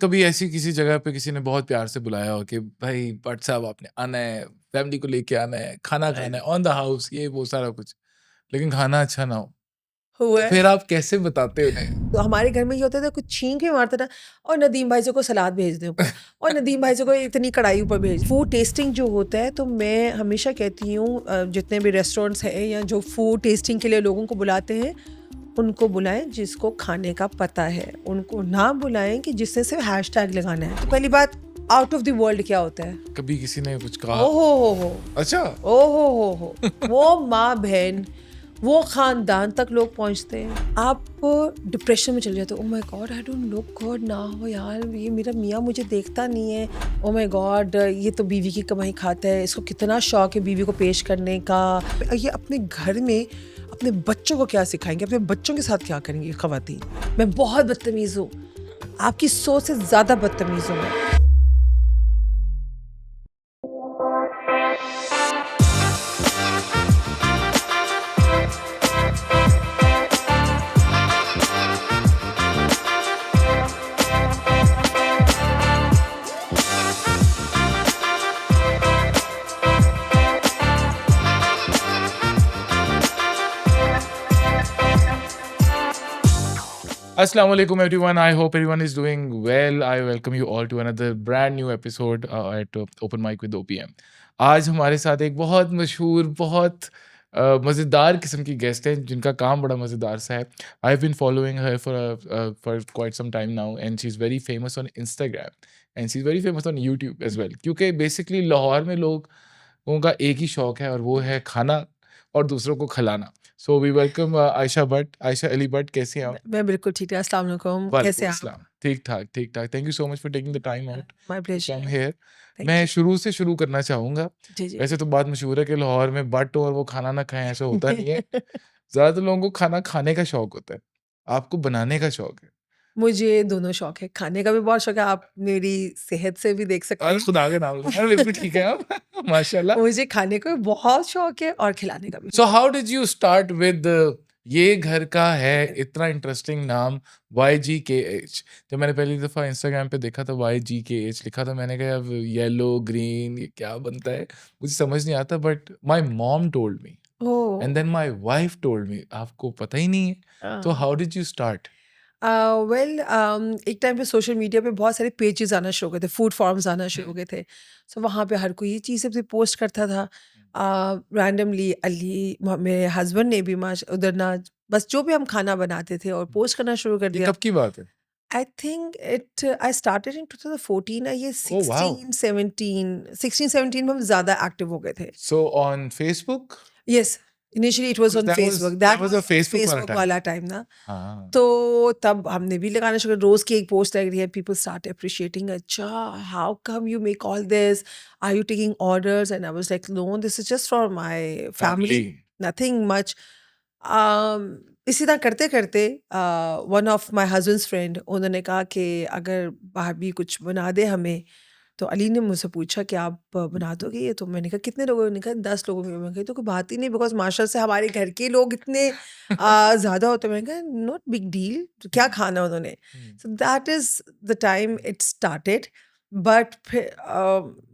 कभी ऐसी किसी जगह पे किसी ने बहुत प्यार से बुलाया हो कि भाई भट्ट साहब आपने आना है, फैमिली को लेके आना है, खाना खाना है, ऑन द हाउस ये वो सारा कुछ, लेकिन खाना अच्छा ना हो, हुआ तो है। फिर आप कैसे बताते हो उन्हें? तो हमारे घर में ये होता था कुछ छींक के मारता था और नदीम भाई से को सलाद भेज दे ऊपर और नदीम भाई से को इतनी कढ़ाई ऊपर भेज। फूड टेस्टिंग जो होता है तो मैं हमेशा कहती हूँ जितने भी रेस्टोरेंट्स हैं या जो फूड टेस्टिंग के लिए लोगों को बुलाते हैं उनको बुलाएं जिसको खाने का पता है, उनको ना बुलाएं कि जिसने सिर्फ हैशटैग लगाना है। तो पहली बात, आउट ऑफ द वर्ल्ड क्या होता है? कभी किसी ने कुछ कहा? ओहो हो अच्छा। हो वो माँ बहन वो खानदान तक लोग पहुंचते हैं। आप डिप्रेशन में चले जाते हो। ओ my God, I don't look good ना हो यार, ये मेरा मियाँ मुझे देखता नहीं है। ओ माय गॉड, ये तो बीवी की कमाई खाता है, इसको कितना शौक है बीवी को पेश करने का। ये अपने घर में अपने बच्चों को क्या सिखाएंगे, अपने बच्चों के साथ क्या करेंगे खवातीन? मैं बहुत बदतमीज़ हूँ, आपकी सोच से ज़्यादा बदतमीज़ हूँ मैं। Assalamu alaikum everyone. I hope everyone is doing well. I welcome you all to another brand new episode at Open Mic with OPM. आज हमारे साथ एक बहुत मशहूर, बहुत मज़ेदार किस्म की गेस्ट है जिनका काम बड़ा मज़ेदार सा है. I have been following her for quite some time now and she is very famous on Instagram and she is very famous on YouTube as well. क्योंकि बेसिकली लाहौर में लोगों का एक ही शौक है और वो है खाना और दूसरों को खिलाना. So we welcome Ayesha Bhatt, Ayesha Ali Bhatt. कैसे हैं आप? मैं बिल्कुल ठीक है। अस्सलाम वालेकुम, कैसे वालेकुम आप? अस्सलाम. ठीक-ठाक, ठीक-ठाक. Thank you so much for taking the time out my to come pleasure. Here. Thank मैं यू। शुरू से शुरू करना चाहूँगा. जी, जी। वैसे तो बात मशहूर है कि लाहौर में भट्ट हो और वो खाना ना खाएँ, ऐसा होता नहीं है. ज़्यादातर लोगों को खाना खाने का शौक होता है. आपको बनाने का शौक है. मुझे दोनों शौक है, खाने का भी बहुत शौक है, आप मेरी सेहत से भी देख सकते अरे हैं। खुदा के नाम पे बिल्कुल ठीक है आप. माशाल्लाह. मुझे खाने का भी बहुत शौक है और खिलाने का भी। So how did you start with ये घर का है इतना इंटरेस्टिंग नाम YGKH. जब मैंने पहली दफ़ा इंस्टाग्राम पे देखा था YGKH लिखा था, मैंने कहा अब येलो ग्रीन ये क्या बनता है, मुझे समझ नहीं आता. But my mom told me oh! And then my wife told me आपको पता ही नहीं है. तो uh, how did you start? Well एक टाइम पे सोशल मीडिया पे बहुत सारे पेजेज़ आना शुरू हो गए थे, फूड फॉर्म्स आना शुरू हो गए थे। सो वहाँ पे हर कोई ये चीज़ें भी पोस्ट करता था। रैंडमली मेरे हस्बैंड ने भी उधर ना बस जो भी हम खाना बनाते थे और पोस्ट करना शुरू कर ये दिया। कब की बात है? आई स्टार्टेड इन 2014 ये ओह वाओ. 16-17 में हम ज़्यादा एक्टिव हो गए थे। So on Facebook? Yes, initially it was on that was Facebook, that that was a was Facebook वाला फेसबुक टाइम. वाला टाइम ना। हाँ. तो तब हमने भी लगाना शुरू, रोज़ की एक पोस्ट लग रही है, पीपल स्टार्ट एप्रिशिएटिंग, अच्छा how come you make all this, are you taking orders? And I was like no, this is just for my family. Family, nothing much. इसी तरह करते-करते one of my husband's friend उन्होंने कहा कि अगर भाभी कुछ बना दे हमें, तो अली ने मुझसे पूछा कि आप बना दोगे ये? तो मैंने कहा कितने लोगों ने? कहा 10 लोगों में। मैंने कहा तो कोई बात ही नहीं, बिकॉज़ माशा से हमारे घर के लोग इतने ज़्यादा होते हैं। मैंने कहा नॉट बिग डील, तो क्या खाना उन्होंने? Hmm. So that is the time it started. But फिर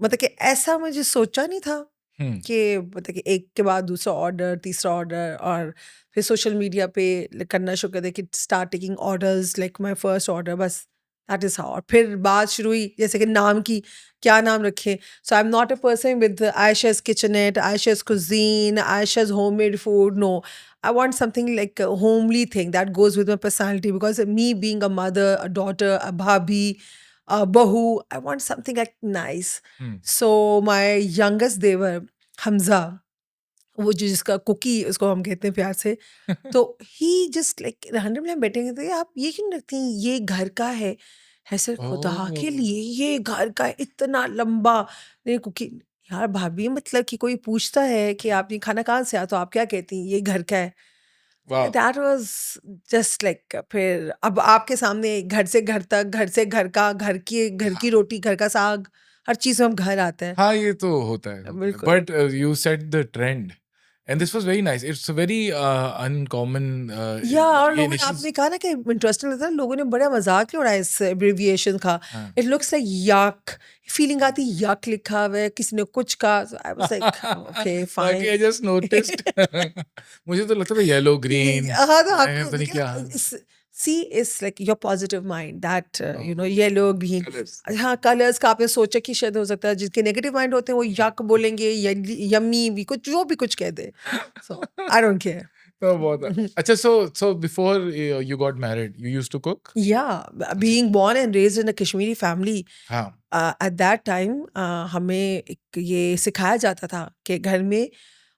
मतलब कि ऐसा मुझे सोचा नहीं था हुँ. कि मतलब कि एक के बाद दूसरा ऑर्डर, तीसरा ऑर्डर, और फिर सोशल मीडिया पे करना शुरू कर दिया कि start taking orders, like my first order, बस दैट इज़ हाउ। और फिर बात शुरू हुई जैसे कि नाम की, क्या नाम रखें? So I am not a person with Ayesha's kitchenette, Ayesha's cuisine, Ayesha's homemade food, no. I want something like a homely thing that goes with my personality, because me being a mother, a daughter, a bhabhi, a bahu, I want something like nice. Hmm. So my youngest देवर हमज़ा, वो जो जिसका cookie उसको हम कहते हैं प्यार से, तो ही जस्ट लाइक रैंडमली हम बैठे थे, आप ये क्यों नहीं रखती हैं? ये घर का है। ऐसे खुदा के ओह! लिए ये घर का है, इतना लंबा नहीं कुकी। यार भाभी, मतलब कि कोई पूछता है कि आप ये खाना कहाँ से आया, तो आप क्या कहती हैं? ये घर का है। वाह! दैट वाज़ जस्ट लाइक, फिर अब आपके सामने घर से घर तक, घर से घर का, घर की रोटी, घर का साग, हर चीज़ में हम घर आता है। हाँ, ये तो होता है. बिल्कुल। But you set the trend And this was very nice. It's a very uncommon. या और ये लोगों ने initials. आपने कहा ना कि इंटरेस्टिंग लगता है, लोगों ने बड़ा मजाक ही उड़ाया इस एब्रिविएशन का. हाँ. इट लुक्स लाइक यक, फीलिंग आती यक लिखा हुआ है, किसी ने कुछ कहा. I was like okay Okay, fine. I just noticed. मुझे तो लगता था येलो ग्रीन. हाँ तो पता आपको नहीं क्या. She is like your positive mind that you know Oh, yellow green. colors. हाँ कलर्स का आपने सोचा कि शायद हो सकता है जिसके नेगेटिव माइंड होते हैं वो यक बोलेंगे, यम्मी भी कुछ जो भी कुछ कह दे. सो आई डोंट केयर. तो बहुत अच्छा. So before you got married, you used to cook? Yeah, being born and raised in a Kashmiri family, हाँ. at that time हमें एक ये सिखाया जाता था कि घर में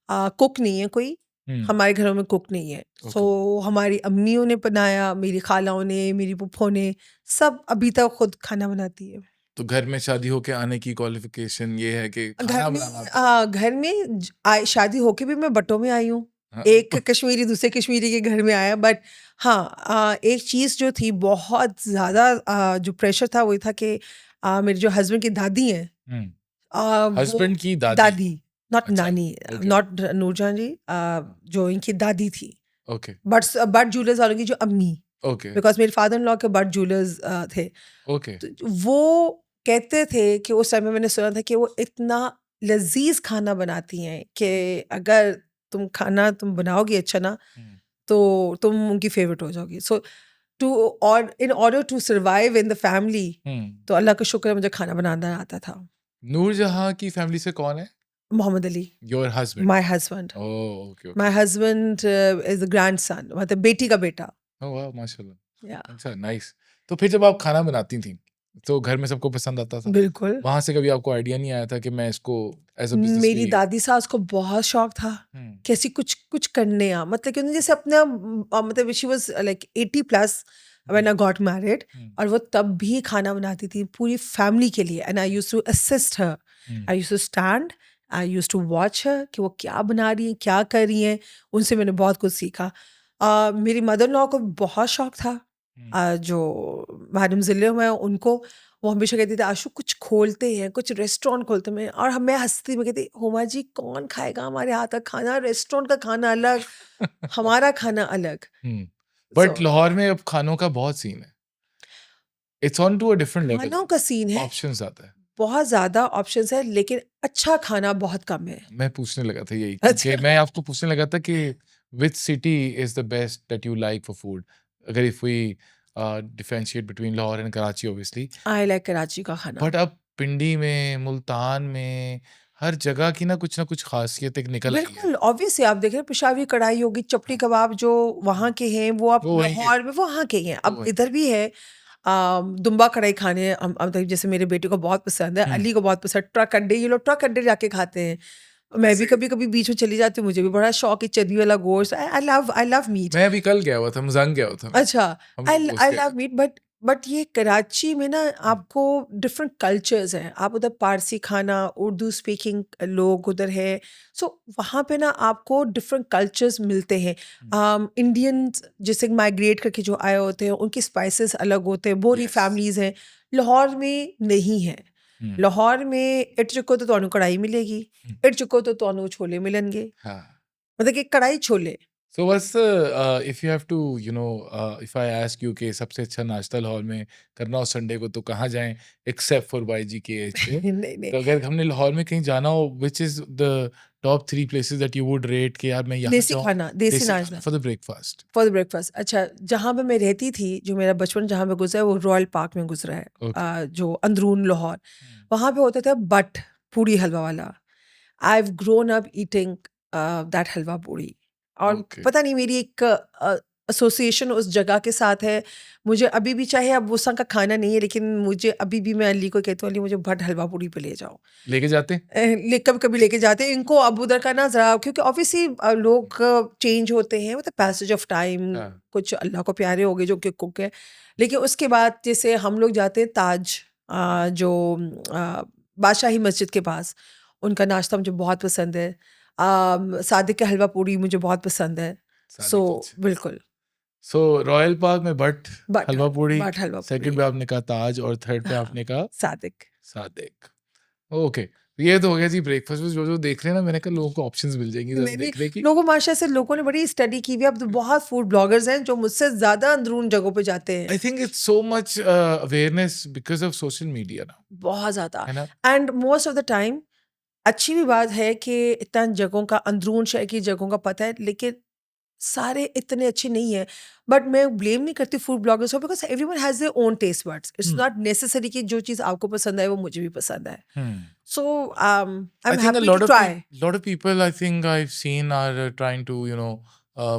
कुक नहीं है कोई. हम्म. हमारे घरों में कुक नहीं है. सो हमारी अम्मियों ने बनाया, मेरी खालाओं ने, मेरी फूफों ने, सब अभी तक खुद खाना बनाती है. तो घर में शादी होके आने की क्वालिफिकेशन ये है कि खाना घर में बनाना. घर में शादी होके भी मैं बटों में आई हूँ. हाँ. एक कश्मीरी दूसरे कश्मीरी के घर में आया. बट हाँ एक चीज़ जो थी बहुत ज़्यादा जो प्रेशर था वो था कि मेरे जो हस्बैंड की दादी हैं, वो हस्बैंड की दादी. दादी नॉट अच्छा, नानी, okay. नॉट नूरजान जी, जो इनकी दादी थी, ओके. बट जूलर्स वालों की जो अम्मी, ओके. बिकॉज मेरे फादर इन लॉ के बट जूलर्स थे. ओके. तो वो कहते थे कि उस टाइम में मैंने सुना था कि वो इतना लजीज खाना बनाती हैं कि अगर तुम खाना तुम बनाओगी अच्छा ना तो तुम उनकी फेवरेट हो जाओगी. सो टू और in order to survive in the family, तो अल्लाह का शुक्र है मुझे खाना बनाना आता था. नूरजहां की फैमिली से कौन है? Mohammad Ali, your husband. My husband. Oh okay. My husband is the grandson, मतलब बेटी का बेटा. ओह वाह माशाल्लाह. या अच्छा नाइस. तो फिर जब आप खाना बनाती थी तो घर में सबको पसंद आता था? बिल्कुल. वहां से कभी आपको आइडिया नहीं आया था कि मैं इसको एज अ बिजनेस मेरी दादी सास को बहुत शौक था कि ऐसी कुछ कुछ करने आ, मतलब कि उन्होंने जैसे अपना मतलब she was like 80+ when I got married, और वो तब भी खाना बनाती थी पूरी फैमिली के लिए. And I used to assist her, I used to stand, I used to watch her कि वो क्या बना रही है, क्या कर रही हैं. उनसे मैंने बहुत कुछ सीखा. मेरी मदर इन लॉ को बहुत शौक था, जो मैडम जिले में उनको, वो हमेशा कहती थी आशु कुछ खोलते हैं, कुछ रेस्टोरेंट खोलते हैं. और हम मैं हंसती, मैं कहती हुमा जी कौन खाएगा हमारे हाथ का खाना, रेस्टोरेंट का खाना अलग, हमारा खाना अलग. बट So, लाहौर में अब खानों का बहुत सीन है. It's on to a different level. खानों का सीन है, ऑप्शंस आता है. बहुत ज़्यादा ऑप्शंस है, लेकिन अच्छा खाना बहुत कम है. मैं पूछने लगा था यही अच्छा. कि मैं आपको पूछने लगा था कि which city is the best that you like for food? अगर if we differentiate between Lahore and Karachi obviously. I like Karachi का खाना. बट अब पिंडी में, मुल्तान में, हर जगह की ना कुछ खासियत एक निकल आई है. बिल्कुल ऑब्वियसली आप देख रहे हैं, पेशावरी कढ़ाई होगी, चपटी कबाब जो वहाँ के हैं वो आप वो वहीं के. लाहौर में वो वहाँ के ही हैं. वो अब वहीं. इधर भी है. दुम्बा कढ़ाई खाने अब जैसे मेरे बेटे को बहुत पसंद है, अली को बहुत पसंद. ट्रक अड्डे, ये लोग ट्रक अड्डे जाके खाते हैं. मैं भी कभी कभी बीच में चली जाती हूँ, मुझे भी बड़ा शौक है चर्बी वाला गोश्त. I love meat. मैं अभी कल गया हुआ था, मुजांग गया हुआ था मैं. अच्छा. हम आई लोग दोस्त आई गए लव थे. मीट. बट ये कराची में ना आपको डिफरेंट कल्चर्स हैं. आप उधर पारसी खाना, उर्दू स्पीकिंग लोग उधर है. सो वहाँ पे ना आपको डिफरेंट कल्चर्स मिलते हैं. इंडियन जैसे माइग्रेट करके जो आए होते हैं उनकी स्पाइसेस अलग होते हैं, बोरी Yes. फैमिलीज हैं. लाहौर में नहीं है. लाहौर में इट चुको तो ਤੁਹਾਨੂੰ कढ़ाई मिलेगी, इट चुको तो ਤੁਹਾਨੂੰ छोले मिलेंगे. हाँ. मतलब कि कढ़ाई chole. So what's if you have to if I ask you कि सबसे अच्छा नाश्ता लाहौर में करना हो संडे को तो कहाँ जाएं except for YG के पे. नहीं नहीं, तो अगर हमने लाहौर में कहीं जाना हो which is the top 3 places that you would rate कि यार मैं यहाँ देसी जाऊँ खाना, देसी नाश्ता for the breakfast. For the breakfast. अच्छा, जहाँ पे मैं रहती थी, जो मेरा बचपन जहाँ पे गुजरा है वो रॉयल पार्क में गुजरा है. Okay. जो अंदरून लाहौर, वहाँ पे होता था बट पूड़ी हलवा वाला. I have grown up eating that halwa puri. और Okay. पता नहीं मेरी एक एसोसिएशन उस जगह के साथ है. मुझे अभी भी, चाहे अब उस का खाना नहीं है, लेकिन मुझे अभी भी, मैं अली को कहती हूँ अली मुझे भट हलवा पूड़ी पे ले जाओ. लेके जाते? कभी कभी लेके जाते हैं इनको. अब उधर का ना जरा, क्योंकि ऑब्वियसली लोग चेंज होते हैं, मतलब पैसेज ऑफ टाइम. हाँ. कुछ अल्लाह को प्यारे हो गए जो कि कुक है. लेकिन उसके बाद जैसे हम लोग जाते हैं ताज, जो बादशाही मस्जिद के पास, उनका नाश्ता मुझे बहुत पसंद है. सादिक का हलवा पूड़ी मुझे बहुत पसंद है. सो बिल्कुल. So रॉयल पार्क में but halwa puri, but halwa second puri, पे आपने कहा ताज और थर्ड पे हाँ, आपने कहा सादिक. सादिक. ओके. ये तो हो गया जी ब्रेकफास्ट में जो देख रहे हैं ना, मैंने कहा लोगों को ऑप्शंस मिल जाएंगी जरा नहीं नहीं, देखने की। लोगों माशा से लोगों ने बड़ी स्टडी की हुई है। अब तो बहुत फूड ब्लॉगर्स हैं जो मुझसे ज्यादा अंदरून जगहों पे जाते हैं, I think it's so much awareness because of social media ना, बहुत ज्यादा। है ना? And most of the time अच्छी भी बात है कि इतना जगहों का, अंदरून शहर की जगहों का पता है, लेकिन सारे इतने अच्छे नहीं है। बट मैं ब्लेम नहीं करती फूड ब्लॉगर्स को, because everyone has their own taste buds. It's Hmm. Not necessary कि जो चीज़ आपको पसंद है वो मुझे भी पसंद है। Hmm. So I I am think a happy to lot of try. lot of people I think I've seen are trying to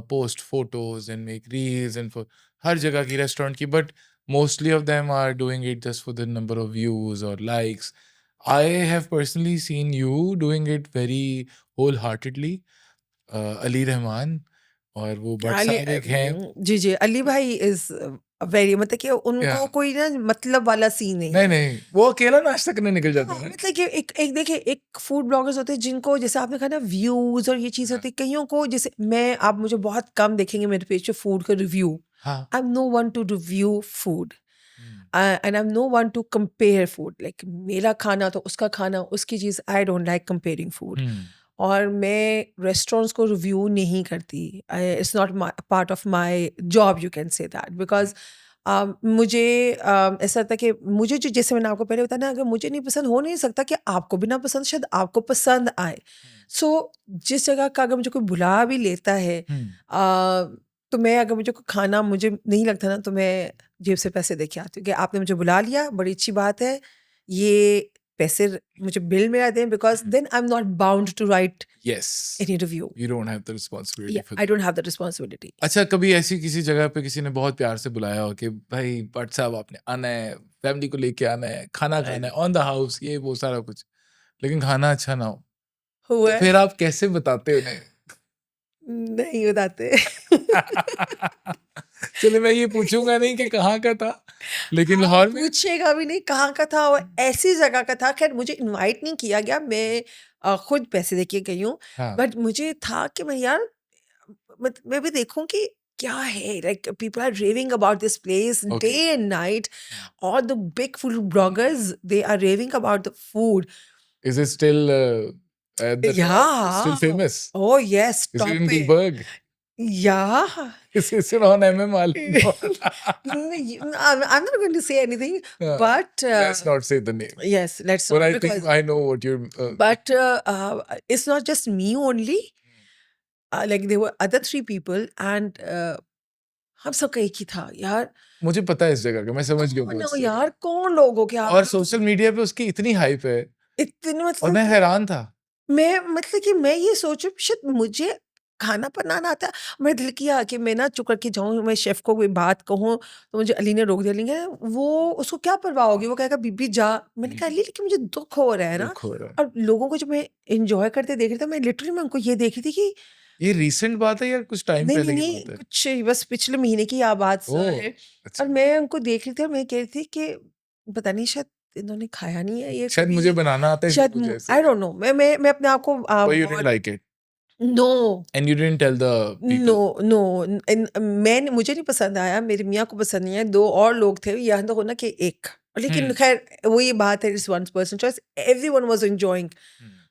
post photos and make reels and for हर जगह की restaurant की, but mostly of them are doing it just for the number of views or likes. I have personally seen you doing it very wholeheartedly. Ali Rahman और वो भट्ट अली साहब एक हैं, जी, जी, अली भाई is very, मतलब कि या उनको कोई ना मतलब वाला सीन नहीं नहीं है। नहीं वो अकेला नाश्ता करने निकल जाते हाँ, हैं। मतलब कि एक एक देखिए, एक फूड ब्लॉगर्स होते हैं जिनको, जैसे आपने कहा ना, व्यूज़ और ये चीज़ हाँ होती है। कइयों को, जैसे मैं, आप मुझे बहुत कम देखेंगे मेरे पेज पे फूड का रिव्यू। हाँ। I am no one to review food hmm, and I am no one to compare food. Like मेरा खाना तो उसका खाना, उसकी चीज़, I don't like comparing food. Hmm, और मैं रेस्टोरेंट्स को रिव्यू नहीं करती। It's not part of my job, you can say that, because मुझे ऐसा लगता है कि मुझे जो, जैसे मैंने आपको पहले बताया ना, अगर मुझे नहीं पसंद, हो नहीं सकता कि आपको भी ना पसंद, शायद आपको पसंद आए। सो जिस जगह का अगर मुझे कोई बुला भी लेता है, हम्म, तो मैं, अगर मुझे कोई खाना मुझे नहीं लगता ना, तो मैं जेब से पैसे दे के आती हूँ कि आपने मुझे बुला लिया, बड़ी अच्छी बात है, ये पैसे मुझे बिल में आ दें, because then I am not bound to write yes, any review. you don't have the responsibility for I don't have the responsibility. अच्छा, कभी ऐसी किसी जगह पे किसी ने बहुत प्यार से बुलाया हो कि भाई भट्ट साहब आपने आना है, फैमिली को लेके आना है, खाना खाना है, ऑन द हाउस, ये वो सारा कुछ, लेकिन खाना अच्छा ना हो, हुआ तो है? फिर आप कैसे बताते हो उन्हें? नहीं बताते। चलिए मैं ये पूछूंगा नहीं कि कहाँ का था, लेकिन हाँ, लाहौर में। पूछेगा भी नहीं कहाँ का था, और ऐसी जगह का था। खैर, मुझे इनवाइट नहीं किया गया, मैं खुद पैसे देके गई हूँ। हाँ, बट मुझे था कि मैं, यार, मैं भी देखूं कि क्या है। Like people are raving about this place day okay, and night. और the big food bloggers, they are raving about the food. Is it still at the top, still Yeah. famous? Oh yes, Is it stop in it. Gulberg? Yeah. Is it on MM I'm not going to say anything, but let's not say the name. yes, let's But not, I because think I know what you're. but it's not just me only. Like there were other three people, and हम सबका एक ही था, यार। मुझे पता है इस जगह का, मैं समझ गया कौन बहुत हो से। यार, कौन लोग हो क्या आप और लोग? सोशल मीडिया पे उसकी इतनी हाइप है इतने, और मतलब मैं कि हैरान था। मैं, मतलब कि मैं ये सोचूं शायद मुझे खाना बनाना आता है। मेरा दिल किया कि मैं ना चुप करके जाऊं, मैं शेफ को कोई बात कहूं, तो मुझे अली ने रोक दिया। लेंगे वो, उसको क्या परवाह होगी, वो कहेगा बीबी जा। मैंने कहा अली, लेकिन मुझे दुख हो रहा है ना। दुख हो रहा है। और लोगों को जब मैं इंजॉय करते देख रही थी, मैं लिटरली, मैं उनको ये देख रही थी कि ये रीसेंट बात है या कुछ टाइम नहीं नहीं पहले की नहीं, बात है? कुछ बस पिछले महीने की या बात ओह, है। अच्छा। और मैं उनको देख रही थी, और मैं कह रही थी कि पता नहीं, शायद इन्होंने खाया नहीं है ये शायद मुझे कभी, बनाना आता है इसलिए शायद, कुछ ऐसे। आई डोंट नो। मैं अपने आप को But you didn't बहुत, like it no and you didn't tell the no people. No, मैं, मुझे नहीं पसंद आया, मेरे मियाँ को पसंद नहीं आया, दो और लोग थे, यहाँ तो होना कि एक, लेकिन खैर वो ये बात है, it's one person choice, everyone was enjoying,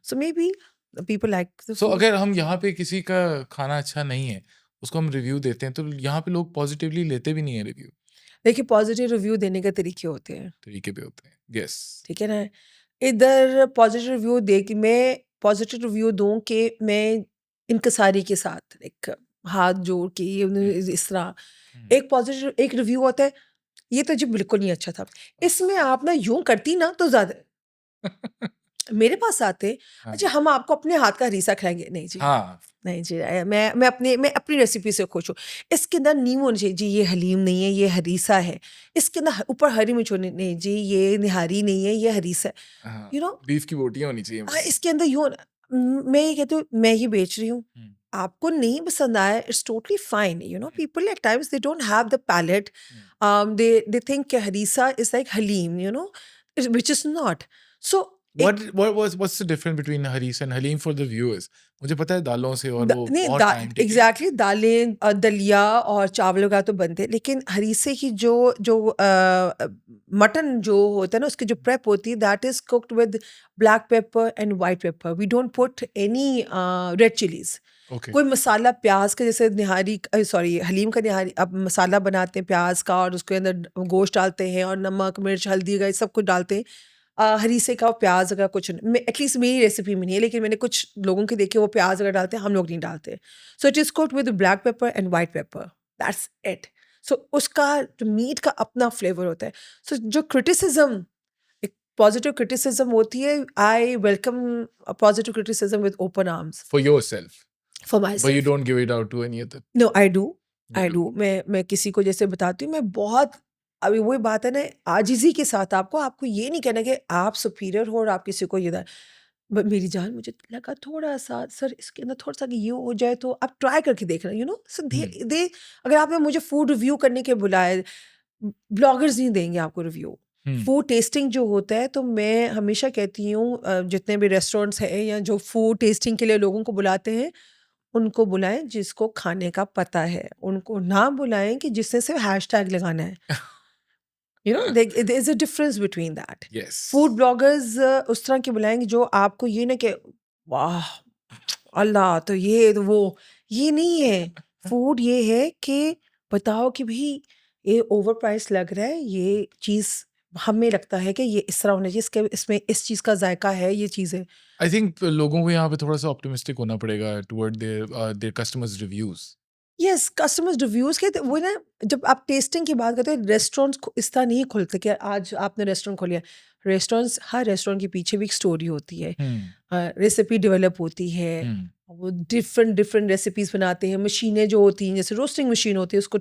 so may be people like the so food. अगर हम यहाँ पे किसी का खाना अच्छा नहीं है, उसको हम रिव्यू देते हैं, तो यहाँ पे लोग पॉजिटिवली लेते भी नहीं है रिव्यू, देखिए, पॉजिटिव रिव्यू देने के तरीके होते हैं, तरीके पे होते हैं। यस। ठीक है ना। इधर पॉजिटिव रिव्यू दे कि मैं पॉजिटिव रिव्यू दूं कि मैं इनकसारी के साथ एक हाथ जोड़ के ये इस तरह, एक पॉजिटिव एक रिव्यू होता है, ये तो जी बिल्कुल नहीं अच्छा था, इसमें आप ना यूं करती ना तो ज्यादा मेरे पास आते। हाँ, अच्छा, हम आपको अपने हाथ का हरीसा खिलाएंगे, नहीं जी, हाँ, नहीं जी, मैं अपनी रेसिपी से खुश हूँ। इसके अंदर नींबू होनी चाहिए जी, ये हलीम नहीं है, ये हरीसा है। इसके अंदर ऊपर हरी मिर्च होनी, नहीं जी, ये निहारी नहीं है, ये हरीसा है। हाँ, यू नो, बीफ की बोटियाँ होनी चाहिए बस। इसके अंदर यूँ मैं ये कहती हूँ, मैं ये बेच रही हूँ, हम्म, आपको नहीं पसंद आया, it's totally fine. You know, people at times they don't have the palate, they think harissa is like haleem, you know, which is not. So what's the difference between Haris and Halim for the viewers? मुझे पता है दालों से और वो नहीं बहुत time taking. Exactly दालें दलिया और चावल वगैरह तो बनते हैं, लेकिन हरीसे की जो जो मटन जो होता है ना, उसकी जो प्रेप होती है, that is cooked with black pepper and white pepper. We don't put any red chillies. Okay कोई मसाला प्याज का, जैसे निहारी सॉरी हलीम का निहारी अब मसाला बनाते हैं प्याज का, और उसके अंदर गोश्त डालते हैं और नमक मिर्च हल्दी वगैरह सब कुछ डालते हैं. हरीसे का प्याज अगर कुछ एटलीस्ट मेरी रेसिपी में नहीं है, लेकिन मैंने कुछ लोगों के देखे वो प्याज अगर डालते हैं, हम लोग नहीं डालते. So it is cooked with black pepper and white pepper, that's it. So उसका जो मीट का अपना फ्लेवर होता है. सो जो क्रिटिसिज्म, एक पॉजिटिव क्रिटिसिज्म होती है, I welcome positive criticism with open arms for yourself, for but my you self. don't give it out to any other. No I do. You I do. Do. मैं किसी को जैसे बताती हूँ, मैं बहुत, अभी वही बात है ना, आजिज़ी के साथ आपको ये नहीं कहना कि आप सुपीरियर हो और आप किसी को ये मेरी जान, मुझे लगा थोड़ा सा सर इसके अंदर थोड़ा सा कि ये हो जाए, तो आप ट्राई करके देखना, यू नो. सो दे अगर आपने मुझे फूड रिव्यू करने के बुलाए, ब्लॉगर्स नहीं देंगे आपको रिव्यू. Hmm. फूड टेस्टिंग जो होता है, तो मैं हमेशा कहती हूँ जितने भी रेस्टोरेंट्स हैं या जो फूड टेस्टिंग के लिए लोगों को बुलाते हैं, उनको बुलाएं जिसको खाने का पता है. उनको ना बुलाएं कि जिसने सिर्फ हैशटैग लगाना है. You know there is a difference between that. Yes. Food bloggers उस तरह के बुलाएंगे जो आपको ये ना कि वाह अल्लाह, तो ये तो वो, ये नहीं है. फूड ये है कि बताओ कि भाई ये ओवर प्राइस लग रहा है, ये चीज़ हमें लगता है कि ये इस तरह होना चाहिए, इसके इसमें इस चीज़ का जायका है, ये चीज़ है. I think लोगों को यहाँ पे थोड़ा सा optimistic होना पड़ेगा toward their customers' reviews. Yes, customers reviews के वो ना, जब आप टेस्टिंग की बात करते हैं, रेस्टोरेंट्स इस तरह नहीं खुलते कि आज आपने रेस्टोरेंट खोल लिया. रेस्टोरेंट्स, हर रेस्टोरेंट के पीछे भी एक स्टोरी होती है, Hmm. रेसिपी डेवलप होती है. Hmm. वो डिफरेंट रेसिपीज बनाते हैं. मशीनें जो होती हैं, जैसे रोस्टिंग मशीन होती है, उसको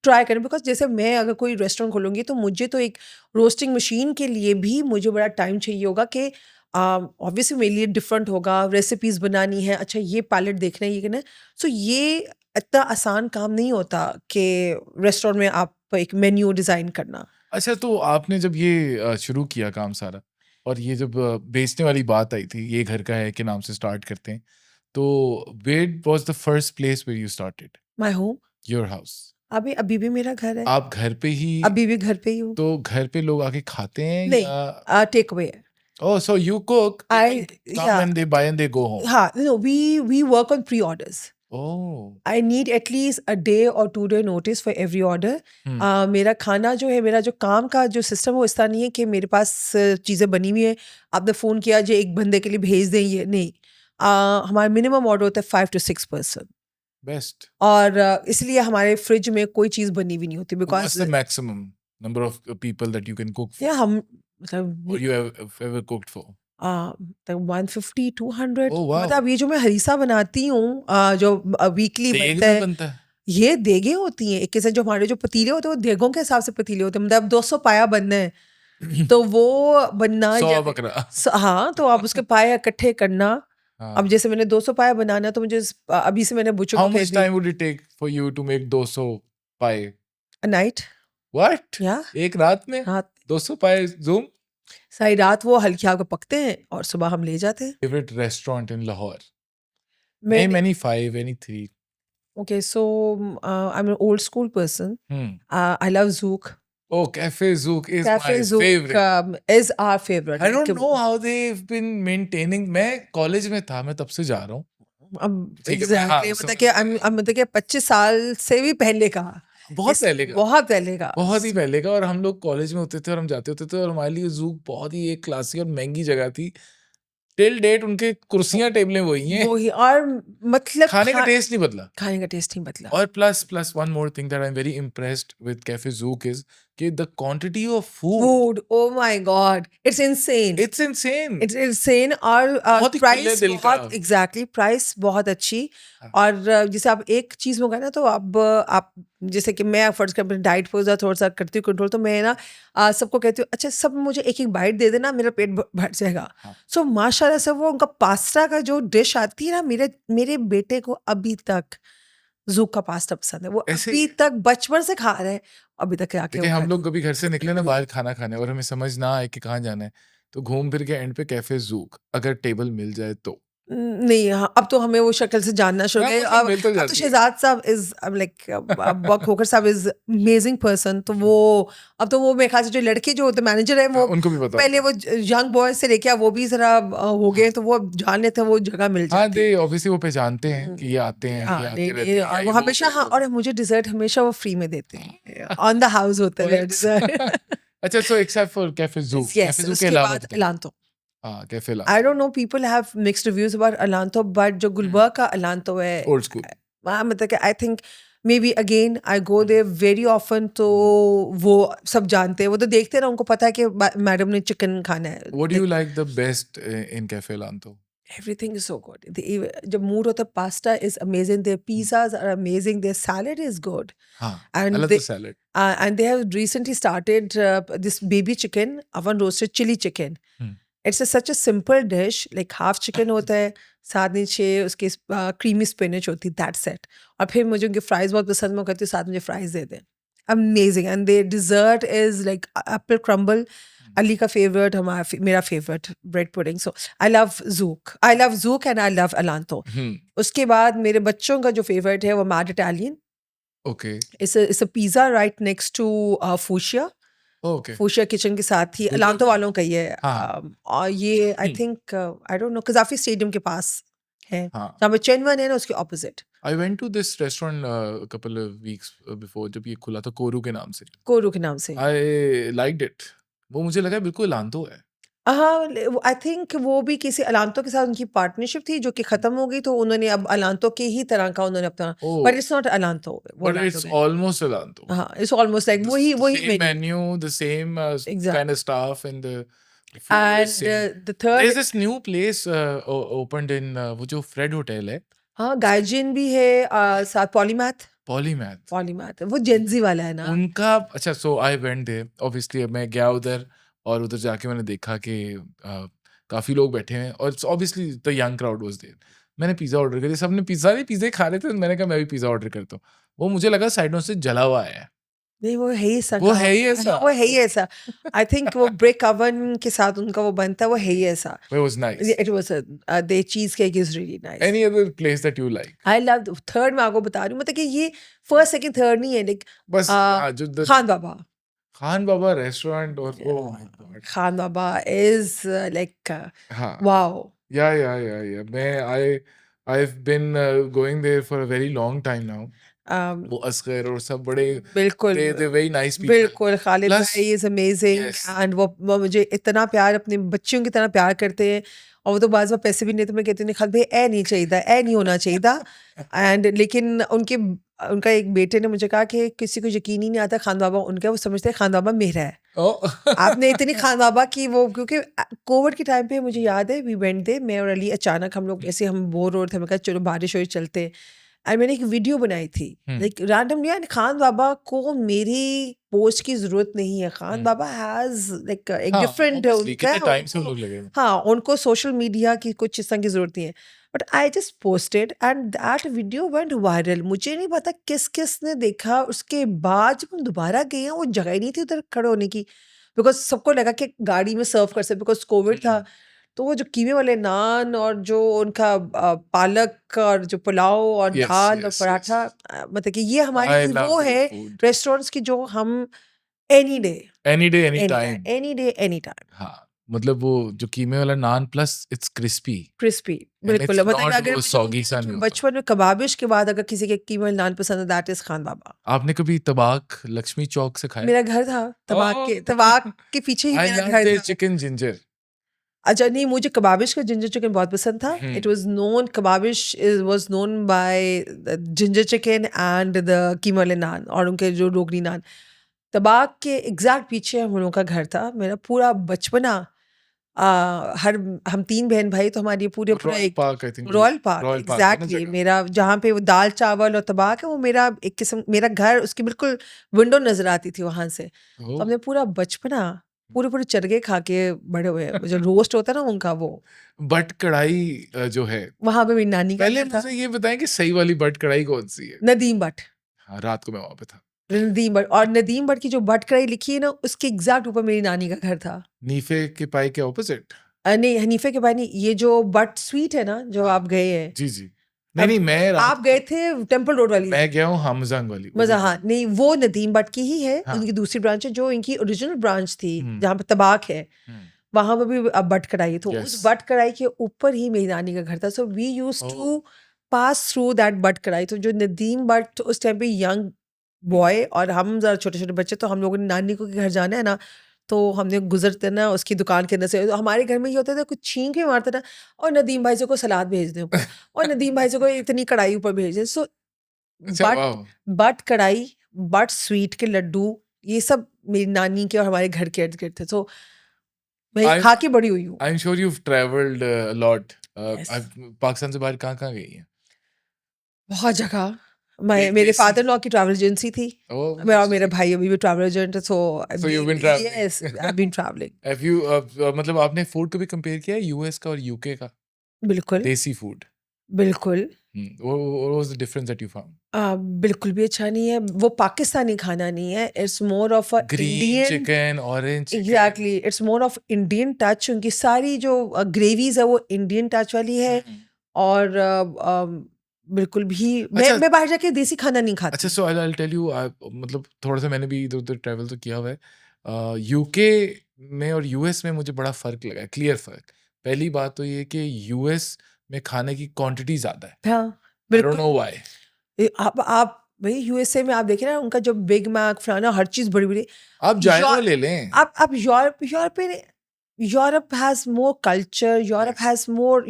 ट्राई करें. बिकॉज जैसे मैं अगर कोई रेस्टोरेंट खोलूँगी, तो मुझे तो एक रोस्टिंग मशीन के लिए भी मुझे बड़ा टाइम चाहिए होगा कि ऑब्वियसली मेरे लिए डिफरेंट होगा, रेसिपीज बनानी है, अच्छा ये पैलेट देखना है, ये करना है. सो ये इतना आसान काम नहीं होता कि रेस्टोरेंट में आप एक मेन्यू डिज़ाइन करना. अच्छा, तो आपने जब ये शुरू किया काम सारा, और ये जब बेचने वाली बात आई थी, ये घर का है के नाम से स्टार्ट करते हैं, तो where was the first place where you started? My home. Your house. अभी भी मेरा घर है. आप घर पे ही, अभी भी घर पे ही हूँ. तो घर पे लोग आके खाते हैं नहीं, या टेक अवे है. oh so you cook, they I come yeah. and they buy and they go home. हाँ, no, we work on pre-orders. Oh. I need at least a day or 2 day notice for every order. मेरा खाना जो है, मेरा जो काम का जो सिस्टम है, वो इस तरह नहीं है कि मेरे पास चीज़ें बनी हुई हैं, आपने फ़ोन किया जो एक बंदे के लिए भेज दें, ये नहीं. हमारा मिनिमम ऑर्डर होता है 5 to 6 person. Best. और इसलिए हमारे फ्रिज में कोई चीज़ बनी हुई नहीं होती. What's because the maximum number of people that you can cook for, या हम मतलब or you have ever cooked for? 150 200. Oh wow. मतलब ये जो मैं हरीसा बनाती हूँ, जो वीकली देग बनता में है, बनता है? ये देगे होती हैं. एक किस्म जो हमारे जो पतीले होते हैं, वो देगों के हिसाब से पतीले होते हैं. मतलब 200 पाया बनना है, तो वो बनना 100 बकरा. हाँ, तो आप उसके पाए इकट्ठे करना. अब हाँ. जैसे मैंने 200 पाया बनाना, तो मुझे अभी से मैंने बुचो How को much भेज दिया. time would it take for you to make 200 pie? Night. What? या एक रात में रात, 200 pie zoom? सारी रात वो हल्की आग पे पकते हैं और सुबह हम ले जाते हैं. Favorite restaurant in Lahore? मैं Name any 5, any 3. Okay, so I am an old school person. Hmm. I love Zouk. Oh, Cafe Zouk is Cafe my Zouk favorite. is our favorite. I don't know how they've been maintaining. मैं college में था, मैं तब से जा रहा हूँ. अब ठीक है, हाँ, एग्जैक्टली मतलब कि मतलब कि 25 साल से भी पहले का, बहुत पहले का, बहुत पहले का, बहुत ही पहले का. और हम लोग कॉलेज में होते थे और हम जाते होते थे, और हमारे लिए ज़ूक बहुत ही एक क्लासी और महंगी जगह थी. टिल डेट उनके कुर्सियां टेबलें वही हैं, वही. और मतलब खाने का टेस्ट नहीं बदला. खाने का टेस्ट नहीं बदला. और plus one more thing that I am very impressed with cafe Zouk is कि the quantity of food, food, oh my god, it's insane. It's insane. It's insane. और बहुत ही खुले प्राइस दिल का. बहुत, एग्जैक्टली, प्राइस बहुत अच्छी. हाँ. और जैसे आप एक चीज़ मंगाए ना, तो अब आप जैसे कि मैं फर्ज कर अपने डाइट पर थोड़ा सा करती हूँ कंट्रोल, तो मैं ना सबको कहती हूँ अच्छा सब मुझे एक एक बाइट दे देना, मेरा पेट भर जाएगा. हाँ. सो माशाल्लाह से वो उनका पास्ता का जो डिश आती है ना, मेरे बेटे को अभी तक ज़ूक का पास्ता पसंद है. वो ऐसे अभी तक बचपन से खा रहे हैं, अभी तक आके देखिए, हम लोग कभी घर से निकले ना बाहर खाना खाने, और हमें समझ ना आए कि कहाँ जाना है, तो घूम फिर के एंड पे कैफे ज़ूक अगर टेबल मिल जाए तो? नहीं, हाँ, अब तो हमें वो शक्ल से जानना शुरू हो हाँ, गया। मतलब मिल तो अब तो जाती है। शहजाद साहब इज़ लाइक अब्बा खोखर साहब इज़ अमेजिंग पर्सन। तो वो अब तो वो मेरे ख्याल से जो लड़के जो होते मैनेजर हैं हाँ, वो उनको भी पता पहले होता है। वो यंग बॉय से लेके अब वो भी ज़रा हो गए हाँ। हैं, तो वो अब जान लेते हैं वो जगह मिल हाँ, जाती है। दे ऑब्वियसली वो पहचानते हैं हुँ, कि ये आते हैं, ये हाँ, आते नहीं, रहते नहीं, हैं या वो ये वो हमेशा, हाँ, करेक्ट और होता मुझे डेज़र्ट हमेशा वो फ्री में देते हैं। ऑन द हाउस होता है है। मेरा डेज़र्ट। अच्छा so except for cafe Zouk, yes, cafe Zouk के उसके अलावा बाद बताइए? एलांतो। हाँ, cafe Aylanto. Don't know, people have mixed reviews about Aylanto, but जो हुँ, गुलबर्ग का अलांतो है, ओल्ड स्कूल। वहाँ मतलब कि I think maybe again I go hmm, there very often. तो हुँ। वो सब जानते हैं, वो तो देखते हैं ना, उनको पता है कि मैडम ने चिकन खाना है। What do like you like the best in cafe Aylanto? Everything is so good. जब मूड होता है, pasta is amazing, their hmm, pizzas are amazing, their salad is good, हाँ, I and love the their salad. and they have recently started this baby chicken, oven roasted chili chicken. Hmm, it's such a simple dish, like half chicken होता है, साथ नीचे उसके creamy spinach होती है, that's it. और फिर मुझे उनके फ्राइज बहुत पसंद, मैं कहती हूँ साथ मुझे फ्राइज दे दें। Amazing. And their dessert is like apple crumble, hmm, Ali का फेवरेट, मेरा favourite bread pudding. So I love Zouk and I love Aylanto. Hmm, उसके बाद मेरे बच्चों का जो फेवरेट है वो mad Italian. Okay, it's a pizza right next to Fuchsia. Okay, Fuchsia kitchen के साथ ही बिल्कुल, अलांतो बिल्कुल। वालों का ही है। हाँ, हाँ। और ये I hmm, think I don't know, Gaddafi stadium के पास है, हाँ। जहाँ पे चेनवन है ना, उसके opposite, I went to this restaurant couple of weeks before जब ये खुला था कोरू के नाम से। कोरू के नाम से। I liked it. वो मुझे लगा बिल्कुल लांतो है। हाँ, आई थिंक वो भी किसी अलांतो के साथ उनकी पार्टनरशिप थी, जो कि ख़त्म हो गई, तो उन्होंने अब अलांतो के ही तरह का उन्होंने अपना, ओह! बट इट्स नॉट अलांतो, वो बट अलांतो इट्स में नहीं। ऑलमोस्ट अ लांतो। हाँ, इट्स ऑलमोस्ट लाइक वही The वही same menu. menu, the same kind of exact. stuff, and the food is and same. The third, There's this new place opened in वो जो Fred hotel है हाँ, उसके गाइजिन भी है, साथ पॉलीमैथ। पॉलीमैथ पॉलीमैथ वो जेनज़ी वाला है ना? उनका अच्छा सो आई वेंट देयर ऑब्वियसली मैं गया उधर और उधर जाके मैंने देखा कि काफ़ी लोग बैठे हैं और obviously the young crowd was there मैंने पिज़्ज़ा ऑर्डर कर दिया सबने पिज़्ज़ा खा रहे थे तो मैंने कहा मैं भी पिज़्ज़ा ऑर्डर करता हूँ वो मुझे लगा साइडों से जला हुआ है नहीं, वो है ही ऐसा वो का। है ही ऐसा हाँ, वो है ही ऐसा। आई थिंक वो ब्रिक ओवन के साथ उनका वो बनता है, वो है ही ऐसा। it was nice it was there cheesecake is really nice. any other place that you like I love the third, मैं आपको बता रही हूँ, मतलब कि ये फर्स्ट, सेकंड, थर्ड नहीं है, लाइक बस अ, हाँ जो द खान बाबा। खान बाबा रेस्टोरेंट और oh my god Khan Baba is like हाँ वाओ! या मैं I've been going there for a very long time now अम, वो असगर और सब बड़े बिल्कुल, they very nice people बिल्कुल, खालिद plus भाई इज़ अमेज़िंग, yes एंड वो मुझे इतना प्यार, अपने बच्चों की तरह प्यार करते हैं। और वो तो बाज़ बार पैसे भी नहीं, तो मैं कहती हूँ, नहीं खालिद भाई, ए नहीं चाहिदा, ए नहीं होना चाहिदा। एंड लेकिन उनका एक बेटे ने मुझे कहा कि किसी को यकीन ही नहीं आता खान बाबा उनका, वो समझते हैं खान बाबा मेरा है। oh आपने इतनी खान बाबा की वो, क्योंकि कोविड के टाइम पे मुझे याद है वी वेंट देयर, मैं और अली अचानक हम लोग ऐसे हम बोर हो रहे थे, मैं कहा चलो बारिश हो रही चलते हैं। एंड मैंने एक वीडियो बनाई थी, Hmm. Like randomly, and Khan Baba को मेरी पोस्ट की ज़रूरत नहीं है। Khan Hmm. Baba has like एक हाँ डिफरेंट ऑब्वियसली उनका है, कितने टाइम से वो उनको, लोग लगे हैं हाँ, उनको सोशल मीडिया की कुछ इस तरह की ज़रूरत नहीं है। But I just posted and that video went viral. मुझे नहीं पता किस-किस ने देखा, उसके बाद जब हम दोबारा गए हैं, वो जगह ही नहीं थी उधर खड़े होने की। बिकॉज़ सबको लगा कि गाड़ी में सर्व कर सकते, बिकॉज़ कोविड था। हम्म तो वो जो कीमे वाले नान और जो उनका पालक और जो पुलाव और यस दाल और यस यस पराठा, मतलब कि ये हमारे आई लिए लव वो देयर है फूड रेस्टोरेंट्स की, जो हम any day, any day any any time any day, any time हाँ मतलब वो जो कीमे वाला naan plus it's crispy crispy, and बिल्कुल। इट्स मतलब कि नॉट अगर वो मुझे सॉगी सा नहीं होता बचपन में कबाबिश के बाद अगर किसी के कीमे वाले नान पसंद है, दैट इज़ खान बाबा। आपने कभी तबाक लक्ष्मी चौक से खाया मेरा घर था, ओह तबाक के पीछे ही आई मेरा लव घर देयर था। चिकन जिंजर अच्छा, नहीं, मुझे कबाबिश का जिंजर चिकन बहुत पसंद था। Hmm it was known, Kababish was known by the ginger chicken and the keema वाले नान और उनके जो रोगनी नान। तबाक के एग्ज़ैक्ट पीछे हम लोगों का घर था। मेरा पूरा बचपना, हर हम 3 बहन-भाई, तो हमारे पूरा रॉयल एक park I think royal park, royal park है ना एग्ज़ैक्टली, जगह मेरा जहाँ पे वो दाल-चावल और तबाक है, वो मेरा एक किस्म, मेरा घर उसकी बिल्कुल विंडो नज़र आती थी वहाँ से। तो ओह हमने पूरा बचपना पूरे-पूरे चरगे खा के बड़े हुए हैं। जो रोस्ट होता है ना उनका, वो बट कढ़ाई जो है वहाँ पे मेरी नानी का पहले घर था। मुझे ये बताएं कि सही वाली बट कढ़ाई कौन सी है नदीम बट। हाँ रात को मैं वहां पे था नदीम भट्ट, और नदीम भट्ट की जो भट्ट कढ़ाई लिखी है ना, उसके एग्जैक्ट ऊपर मेरी नानी का घर था। नीफे के पाई के ऑपोजिट? नहीं, हनीफे के भाई नहीं, ये जो बट स्वीट है ना, जो आप गए हैं, जी, जी। नहीं, नहीं, मैं आप गए थे टेम्पल रोड वाली, मैं गया हूँ हमजंग वाली, मजा, उधर हाँ गया। नहीं, वो नदीम भट्ट की ही है, हाँ। उनकी दूसरी ब्रांच है, जो इनकी ओरिजिनल ब्रांच थी हुँ। जहाँ पे तबाक है, हुँ। वहां पर भी अब बट कढ़ाई है। तो Yes. उस बट कढ़ाई के ऊपर ही मेरी नानी का घर था। So we use Oh. To pass through that but karahi. तो जो नदीम भट्ट उस टाइम पे यंग बॉय, और हम जरा छोटे छोटे बच्चे, तो हम लोगों ने नानी को के घर जाना है ना, तो हमने गुजरते ना उसकी दुकान के अंदर से, तो हमारे घर में ये होता था, कुछ छींक के मारते ना, और नदीम भाई से को सलाद भेज दे ऊपर, और नदीम भाई से को इतनी कढ़ाई ऊपर भेज दे। सो अच्छा, बट वाओ! बट कढ़ाई, बट स्वीट के लड्डू, ये सब मेरी नानी के और हमारे घर के इर्द गिर्द थे। तो मैं I'm खा के बड़ी हुई हूँ। I'm sure you've traveled a lot. Yes. Pakistan से बाहर कहाँ-कहाँ गई हैं? बहुत जगह। मेरे देसी। फादर लॉ की ट्रैवल एजेंसी थी। Oh, मेरा और मेरा भाई अभी भी ट्रैवल एजेंट है। So so you've been traveling. Yes, I have been travelling. Have you मतलब आपने फूड कभी कंपेयर किया है यूएस का और यूके का? बिल्कुल, देसी फूड। बिल्कुल। What was the difference that you found? बिल्कुल भी अच्छा नहीं है। वो पाकिस्तानी खाना नहीं है। It's more of a green Indian, chicken, orange chicken. Exactly, it's more of Indian touch. उनकी सारी जो ग्रेवीज है वो इंडियन टच वाली है। और बिल्कुल भी अच्छा। मैं बाहर जाके देसी खाना नहीं अच्छा, खाती। सो आई टेल यू, मतलब थोड़ा सा मैंने भी इधर उधर ट्रैवल तो किया हुआ है। यूके में और यूएस में मुझे बड़ा फर्क लगा है, क्लियर फर्क। पहली बात तो ये कि यूएस में खाने की क्वांटिटी ज्यादा है। हाँ, आई डोंट बिल्कुल। Know why. आप भाई यूएसए में आप देखिए ना, उनका जो बिग मैक फलाना हर चीज बड़ी बड़ी। आप जायरो ले लें। आप Europe has more culture, Europe Yes. Has more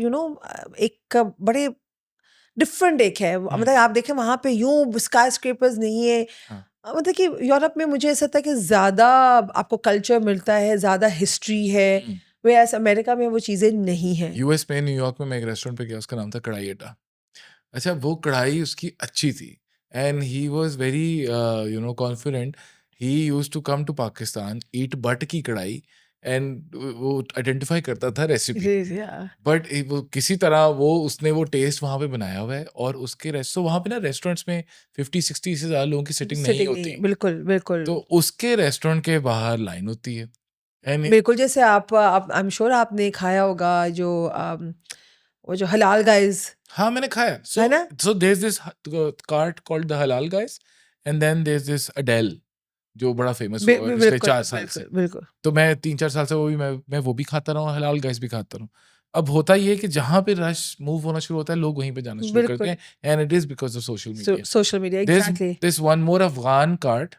एक बड़े डिफरेंट एक है। मतलब आप देखें वहां पे यूं स्काई स्क्रेपर्स नहीं है। हाँ। मतलब कि यूरोप में मुझे ऐसा था कि ज्यादा आपको कल्चर मिलता है, ज्यादा हिस्ट्री है, वे ऐसा अमेरिका में वो चीजें नहीं है। यूएस में न्यूयॉर्क में मैं एक रेस्टोरेंट पे गया, उसका नाम था कढ़ाई अड्डा। अच्छा, वो कढ़ाई उसकी अच्छी थी and he was very confident. He used to come to Pakistan, eat but की कढ़ाई, एंड वो आइडेंटिफाई करता था रेसिपी। Yeah. बट वो किसी तरह उसने वो टेस्ट वहाँ पे बनाया हुआ है, और उसके तो वहाँ पे ना रेस्टोरेंट्स में 50-60 से ज़्यादा लोगों की सिटिंग नहीं सिटिंग होती, नहीं, बिल्कुल बिल्कुल। तो उसके रेस्टोरेंट के बाहर लाइन होती है। एंड बिल्कुल, जैसे आप आई एम श्योर आपने खाया होगा जो वो जो हलाल गाइस, हाँ, मैंने खाया। है सो ना? So there is this cart called the Halal Guys, and then there is this Adel जो बड़ा फेमस हुआ है पिछले बिल्कुल 4 साल से। बिल्कुल बिल्कुल। तो मैं 3-4 साल से वो भी मैं वो भी खाता रहा हूँ, हलाल गाइस भी खाता रहा हूँ। अब होता ये है कि जहाँ पे रश मूव होना शुरू होता है, लोग वहीं पे जाना शुरू करते बिल्कुल, हैं, and it is because of social media. Social media, There's exactly. this one more Afghan cart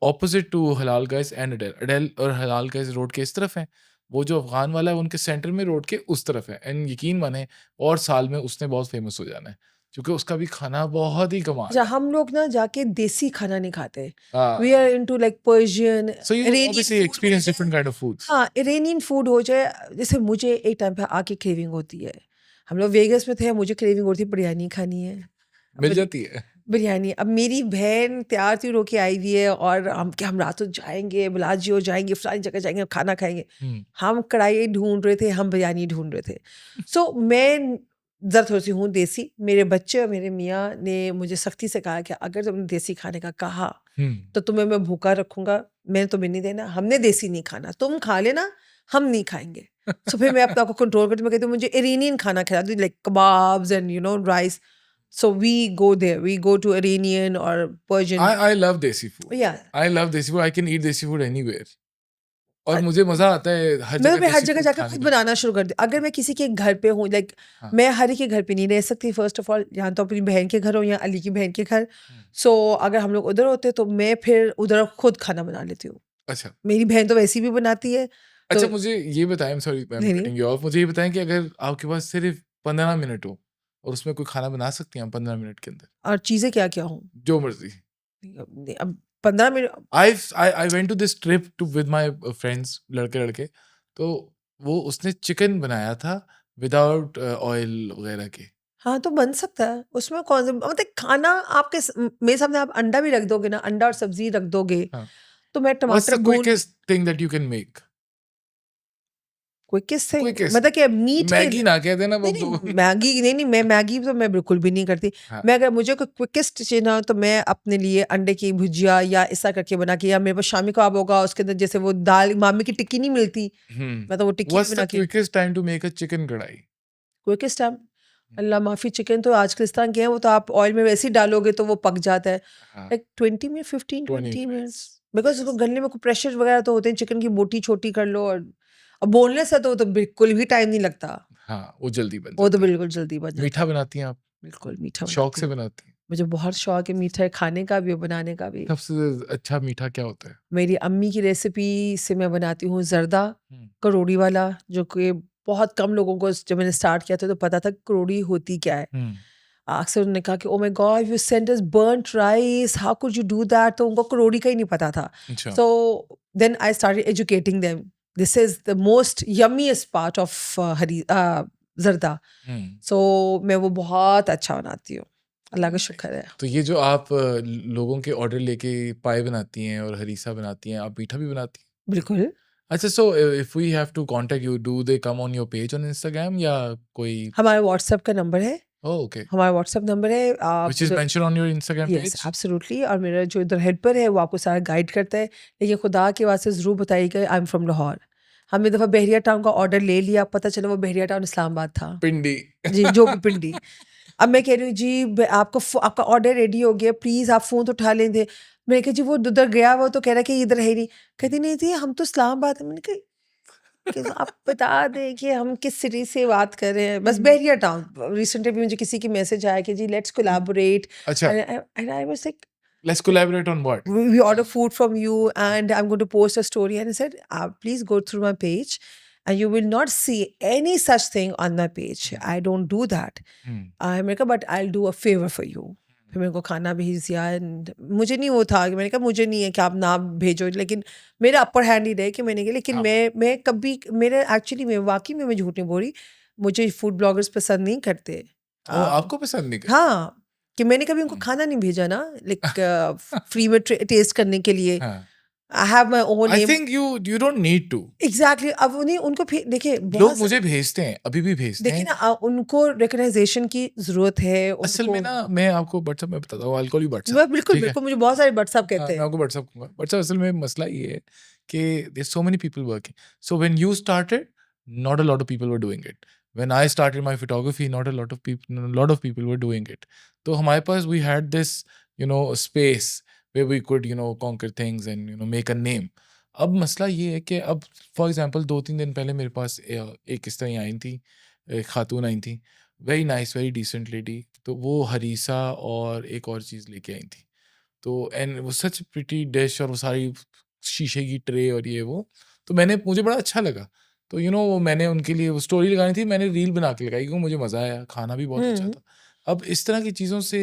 opposite to Halal Guys and Adele. Adele और हलाल गाइस रोड के इस तरफ है, वो जो अफगान वाला है उनके सेंटर में रोड के उस तरफ है, एंड यकीन माने और साल में उसने बहुत फेमस हो जाना है, क्योंकि उसका भी खाना बहुत ही कमाल अच्छा, है। हम लोग ना जाके देसी खाना नहीं खाते। वी हाँ, are into like Persian, so you Iranian obviously food हो experience जाए। different kind of foods. हाँ, इरानियन फूड हो जाए। जैसे मुझे एक टाइम पे आके क्रेविंग होती है। हम लोग वेगस में थे, मुझे क्रेविंग होती है बिरयानी खानी है। मिल जाती है। बिरयानी। अब मेरी बहन तैयार त्यूर होके आई हुई है, और हम रात को जाएंगे, बिलाजियो जाएंगे, फलानी जगह जाएंगे, खाना खाएंगे। हम कढ़ाई ढूंढ रहे थे, हम बिरयानी ढूंढ रहे थे। सो मैं जरा थोड़ी सी हूँ देसी। मेरे बच्चे और मेरे मियाँ ने मुझे सख्ती से कहा कि अगर तुमने देसी खाने का कहा तो तुम्हें मैं भूखा रखूंगा, मैंने तुम्हें नहीं देना, हमने देसी नहीं खाना, तुम खा लेना, हम नहीं खाएंगे। सो फिर मैं अपने आप को कंट्रोल करती हूँ, मैं कहती हूँ मुझे इरानियन खाना खिला दो, like kebabs and rice. So we go there. We go to Iranian or Persian. I love desi food. Yeah. I love desi food. I can eat desi food anywhere. और मुझे मजा आता है हर मैं जगह हर देसी जगह फूड जाकर खाने खुद में। बनाना शुरू कर दी। अगर मैं किसी के घर पे हूँ, लाइक हाँ। मैं हर एक के घर पे नहीं रह सकती, फर्स्ट ऑफ ऑल, यहाँ तो अपनी बहन के घर हो या अली की बहन के घर। सो अगर हम लोग उधर होते तो मैं फिर उधर खुद खाना बना लेती हूँ। अच्छा। मेरी बहन तो वैसी भी बनाती है। अच्छा, तो मुझे ये बताएं, I'm sorry I'm नहीं नहीं, cutting you off, मुझे ये बताएं कि अगर आपके पास सिर्फ 15 मिनट हो और उसमें कोई खाना बना सकती हैं आप 15 मिनट के अंदर, और चीजें क्या क्या हूँ। जो मर्जी। अब 15 minute. I went to this trip to with my friends, लड़के तो वो उसने चिकन बनाया था विदाउट ऑयल वगैरह के। हाँ, तो बन सकता है। उसमें कौन सा मतलब खाना आपके मेरे सामने आप अंडा भी रख दोगे ना, अंडा और सब्जी रख दोगे, हाँ। तो मैं What's टमाटर the भून। quickest thing that you can make? Quickest thing quickest मतलब कि मीट के मैगी ना कह देना वो नहीं तो नहीं मैगी नहीं मैं मैगी तो मैं बिल्कुल भी नहीं करती। हाँ मैं अगर मुझे कोई क्विकेस्ट चाहिए ना तो मैं अपने लिए अंडे की भुजिया या ऐसा करके बना के, या मेरे पास शामी कबाब होगा उसके अंदर जैसे वो दाल मामी की टिक्की नहीं मिलती, मैं तो वो टिक्की भी व्हाट्स बना द के quickest time to make a chicken karahi quickest time. Allah माफ़ी, चिकन तो आज किस्तान के हैं, वो तो आप ऑयल में वैसे ही डालोगे तो वो पक जाता है हाँ लाइक 20 में 15 20 20 मिनट्स मिनट्स, बिकॉज उसको गलने में कोई प्रेशर वगैरह तो होते हैं, चिकन की बोटी छोटी कर लो, और अब बोनलेस है तो बिल्कुल भी टाइम नहीं लगता, हाँ वो जल्दी बन वो तो जाता है बिल्कुल जल्दी बन जाता मीठा है। बनाती हैं आप बिल्कुल मीठा शौक बनाती से हूँ, बनाती हैं मुझे बहुत शौक है मीठा खाने का भी और बनाने का भी। सबसे अच्छा मीठा क्या होता है मेरी अम्मी की रेसिपी से मैं बनाती हूँ जर्दा हम्म करोड़ी वाला, जो कि बहुत कम लोगों को जब मैंने स्टार्ट किया था तो पता था करोड़ी होती क्या है। हम्म अक्सर उन्होंने कहा कि oh my god you send us burnt rice, how could you do that, तो उनको करोड़ी का ही नहीं पता था। अच्छा so then I started educating them, this is the most yummiest part of हरी जर्दा। हम्म सो मैं वो बहुत अच्छा बनाती हूँ, अल्लाह का शुक्र है। तो ये जो आप लोगों के ऑर्डर लेके पाए बनाती हैं और हरीसा बनाती हैं आप मीठा भी बनाती हैं बिल्कुल। अच्छा so if we have to contact you do they come on your page on Instagram या कोई हमारा व्हाट्सएप का नंबर है, ओके हमारा व्हाट्सएप नंबर है, आप which is mention on your Instagram yes page absolutely, और मेरा जो इधर हेल्पर है वो आपको सारा गाइड करता है। लेकिन खुदा के वास्ते ज़रूर बताइएगा आई एम फ्रॉम लाहौर। हमने दफ़ा बहरिया टाउन का ऑर्डर ले लिया, पता चला वो बहरिया टाउन इस्लामाबाद था। पिंडी जी, जो भी पिंडी। अब मैं कह रही हूँ जी आपका ऑर्डर रेडी हो गया, प्लीज़ आप फ़ोन तो उठा लेंगे। मैंने कहा जी वो उधर गया वो तो कह रहा है कि इधर है ही नहीं। कहती नहीं थी हम तो इस्लामाबाद है। मैंने कहा कि आप बता दें कि हम किस सिटी से बात कर रहे हैं, बस बहरिया टाउन। रिसेंटली भी मुझे किसी की मैसेज आया कि जी लेट्स कोलैबोरेट, अच्छा and I was like let's collaborate on what we order food from you and I'm going to post a story. And I said, please go through my page and you will not see any such thing on my page. I don't do that. मैंने कहा, but I'll do a favor for you. फिर मेरे को खाना भेज दिया and मुझे नहीं वो था कि मैंने कहा मुझे नहीं है कि आप ना भेजो, लेकिन मेरा अपर हैंड ही रहे कि मैंने कहा, लेकिन हाँ मैं कभी मेरे एक्चुअली में वाकई में मैं झूठ नहीं बोल रही, मुझे फूड ब्लॉगर्स पसंद नहीं करते। ओ आपको पसंद नहीं करते हाँ, कि मैंने कभी उनको हम्म, खाना नहीं भेजा ना, लाइक फ्री में टेस्ट करने के लिए। हाँ I have my own I name think you don't need to exactly. अब उन्हें उनको देखिए लोग बहुत मुझे भेजते हैं अभी भी भेजते देखिए हैं ना, उनको रिकग्नाइजेशन की जरूरत है असल उनको। में ना मैं आपको व्हाट्सएप में बताता हूँ आई कॉल यू व्हाट्सएप मैं बिल्कुल ठीक है बिल्कुल मुझे बहुत सारे व्हाट्सएप हाँ कहते मैं हैं। आपको व्हाट्सएप कहूँगा व्हाट्सएप असल में मसला ये है कि there so many people working so when you started not a lot of people were doing it when I started my photography not a lot of people were doing it तो हमारे पास we had this space where we could conquer things and make a name अब मसला ये है कि अब for example 2-3 दिन पहले मेरे पास एक इस तरह आई थी एक खातून आई थी very nice very decent lady तो वो हरीसा और एक और चीज़ लेके आई थी तो एंड वो सच प्रिटी डिश और वो सारी शीशे की ट्रे और ये वो तो मुझे बड़ा अच्छा लगा तो वो मैंने उनके लिए वो स्टोरी लगानी थी मैंने रील बना के लगाई क्योंकि मुझे मज़ा आया खाना भी बहुत अच्छा हम्म था अब इस तरह की चीज़ों से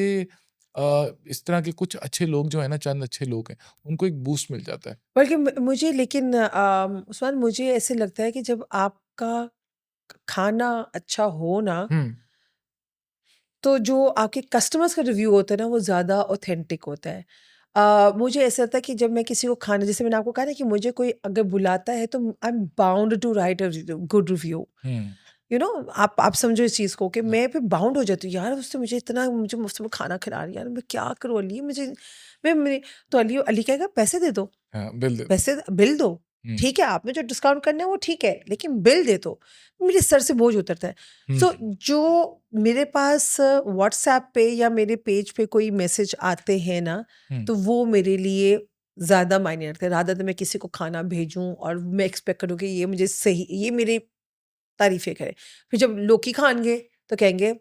इस तरह के कुछ अच्छे लोग जो है ना चंद अच्छे लोग हैं उनको एक बूस्ट मिल जाता है बल्कि मुझे लेकिन उस्मान मुझे ऐसे लगता है कि जब आपका खाना अच्छा हो ना, हम्म तो जो आपके कस्टमर्स का रिव्यू होता है ना वो ज़्यादा ऑथेंटिक होता है। मुझे ऐसा लगता है कि जब मैं किसी को खाना, जैसे मैंने आपको कहा ना कि मुझे कोई अगर बुलाता है तो I am bound to write a good review. Hmm you know, आप समझो इस चीज़ को कि हाँ मैं फिर बाउंड हो जाती हूँ, यार उससे मुझे इतना मुझे मुफ्त में खाना खिला रही है, यार मैं क्या करूँ अली, मुझे मैं तो अली अली कहेगा पैसे दे दो, हाँ बिल दे दो पैसे बिल दो, हम्म ठीक है आपने जो डिस्काउंट करना है वो ठीक है, लेकिन बिल दे दो। मेरे सर से बोझ उतरता है। सो हम्म जो मेरे पास व्हाट्सएप पे या मेरे पेज पे कोई मैसेज आते हैं ना, हम्म तो वो मेरे लिए ज़्यादा मायने रखते हैं, रादर देन मैं किसी को खाना भेजूँ और मैं एक्सपेक्ट करूँ कि ये मुझे सही, ये मेरी तारीफ़ें करे। फिर जब लोकी खाएँगे तो कहेंगे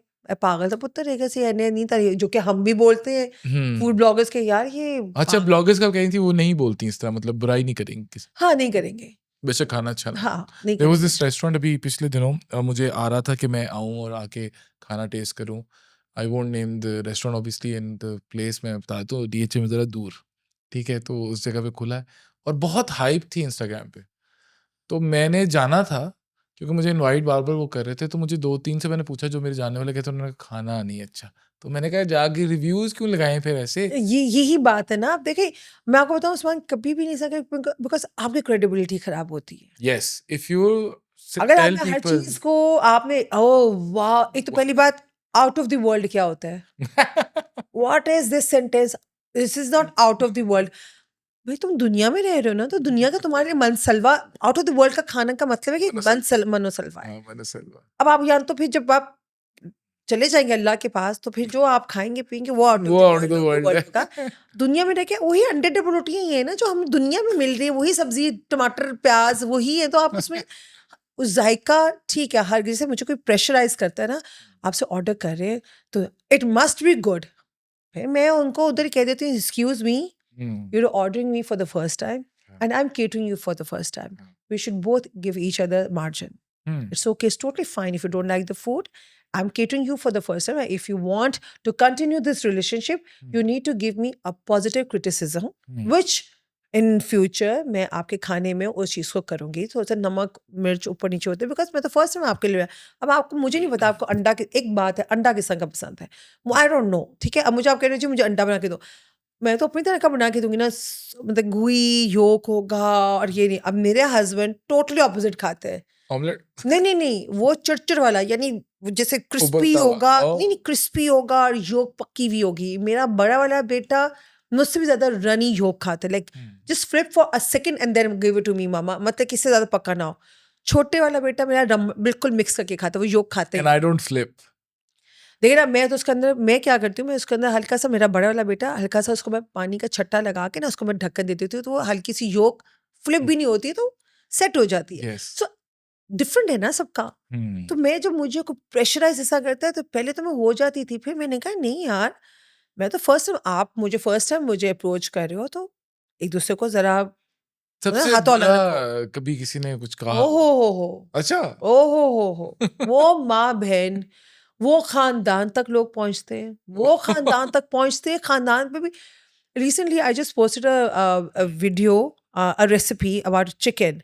पागल दा पुत्तर हैगा सी इन्हें नहीं तारीफ, जो कि हम भी बोलते हैं फूड हम्म ब्लॉगर्स के, यार ये अच्छा पागल। ब्लॉगर्स का कहीं थी वो नहीं बोलती इस तरह मतलब बुराई नहीं करेंगी किसी हाँ, नहीं करेंगे। बेशक खाना अच्छा ना हो हाँ, नहीं देयर वाज करेंगे। दिस रेस्टोरेंट अभी पिछले दिनों मुझे आ रहा था कि मैं आऊँ और आके खाना टेस्ट करूँ I won't name the restaurant obviously and the place मैं बता दूँ डीएचए में ज़रा दूर ठीक है तो उस जगह पे खुला है और बहुत हाइप थी इंस्टाग्राम पे तो मैंने जाना था क्योंकि मुझे इनवाइट बार बार वो कर रहे थे तो मुझे 2-3 से मैंने पूछा जो मेरे जानने वाले कहते उन्होंने कहा, खाना नहीं अच्छा तो मैंने कहा जाके रिव्यूज़ क्यों लगाए फिर ऐसे ये यही बात है ना, आप देखिए मैं आपको बताऊँ उस्मान, कभी भी नहीं सके बिकॉज़ आपकी क्रेडिबिलिटी खराब होती है। यस इफ यू अगर टेल आपने हर पीपल चीज को आपने वाह, एक तो पहली बात, आउट ऑफ द वर्ल्ड क्या होता है? What is this sentence? This is not out of the world. भाई तुम दुनिया में रह रहे हो ना, तो दुनिया का तुम्हारे लिए मनसलवा, आउट ऑफ द वर्ल्ड का खाना का मतलब है कि मनोसलवा है। हाँ, मनसलवा। अब आप यार, तो फिर जब आप चले जाएंगे अल्लाह के पास, तो फिर जो आप खाएंगे पिएंगे वो आउट ऑफ वो the out of the world world होगा। है। दुनिया में रह के वही अंडे डबल रोटियां ही है ना जो हम दुनिया में मिल रही है, वही सब्जी टमाटर प्याज वही है, तो आप उसमें उस जायका ठीक है। हर किसी से मुझे कोई प्रेशराइज करता है ना, आपसे ऑर्डर कर रहे हैं तो इट मस्ट बी गुड। फिर मैं उनको उधर ही कह देती हूँ, excuse me, hmm, you're ordering me for the first time and I'm catering you for the first time. We should both give each other margin. Hmm, It's okay. It's totally fine if you don't like the food. I'm catering you for the first time. If you want to continue this relationship, you need to give me a positive criticism, which in future मैं आपके खाने में उस चीज़ को करूँगी। तो ऐसा नमक मिर्च ऊपर नीचे होते हैं, बिकॉज मैं तो फर्स्ट टाइम आपके लिए। अब आपको, मुझे नहीं पता आपको अंडा की, एक बात है अंडा किस तरह का पसंद है, आई डोंट नो, ठीक है। अब मुझे आप कह रहे हो मुझे अंडा बना के दो, मैं तो अपनी तरह का बना के दूंगी ना, मतलब घुई योक होगा और ये नहीं। अब मेरे हस्बैंड टोटली ऑपोजिट खाते हैं। ऑमलेट नहीं नहीं नहीं, वो चिड़चिड़ वाला, यानी वो जैसे क्रिस्पी उबलता हुआ। होगा, ओ, नहीं नहीं क्रिस्पी होगा और योक पक्की हुई होगी। मेरा बड़ा वाला बेटा मुझसे भी ज्यादा रनी योक खाता है, like just flip for a second and then give it to me मामा, मतलब किससे ज्यादा पक्का ना हो। छोटे वाला बेटा मेरा बिल्कुल मिक्स करके खाता है, वो योक खाते एंड आई डोंट फ्लिप। देखिए ना, मैं तो उसके अंदर मैं क्या करती हूँ, मैं उसके अंदर हल्का सा, मेरा बड़ा वाला बेटा हल्का सा, उसको मैं पानी का छट्टा लगा के ना उसको मैं ढक्कन दे देती हूँ, तो वो हल्की सी योक फ्लिप भी नहीं होती है, तो सेट हो जाती है। यस। सो डिफरेंट है ना सबका। तो मैं जब मुझे को प्रेशराइज ऐसा करता है, तो पहले तो मैं हो जाती थी, फिर मैंने कहा नहीं यार, मैं तो फर्स्ट टाइम, आप मुझे फर्स्ट टाइम मुझे अप्रोच कर रहे हो, तो एक दूसरे को जरा सबसे हथौला बुरा रखो। कभी किसी ने कुछ कहा ओ हो? हो अच्छा। ओ हो वो माँ बहन, वो खानदान तक लोग पहुंचते हैं, वो खानदान तक पहुंचते हैं, खानदान पे भी। Recently I just posted a video, a recipe about chicken,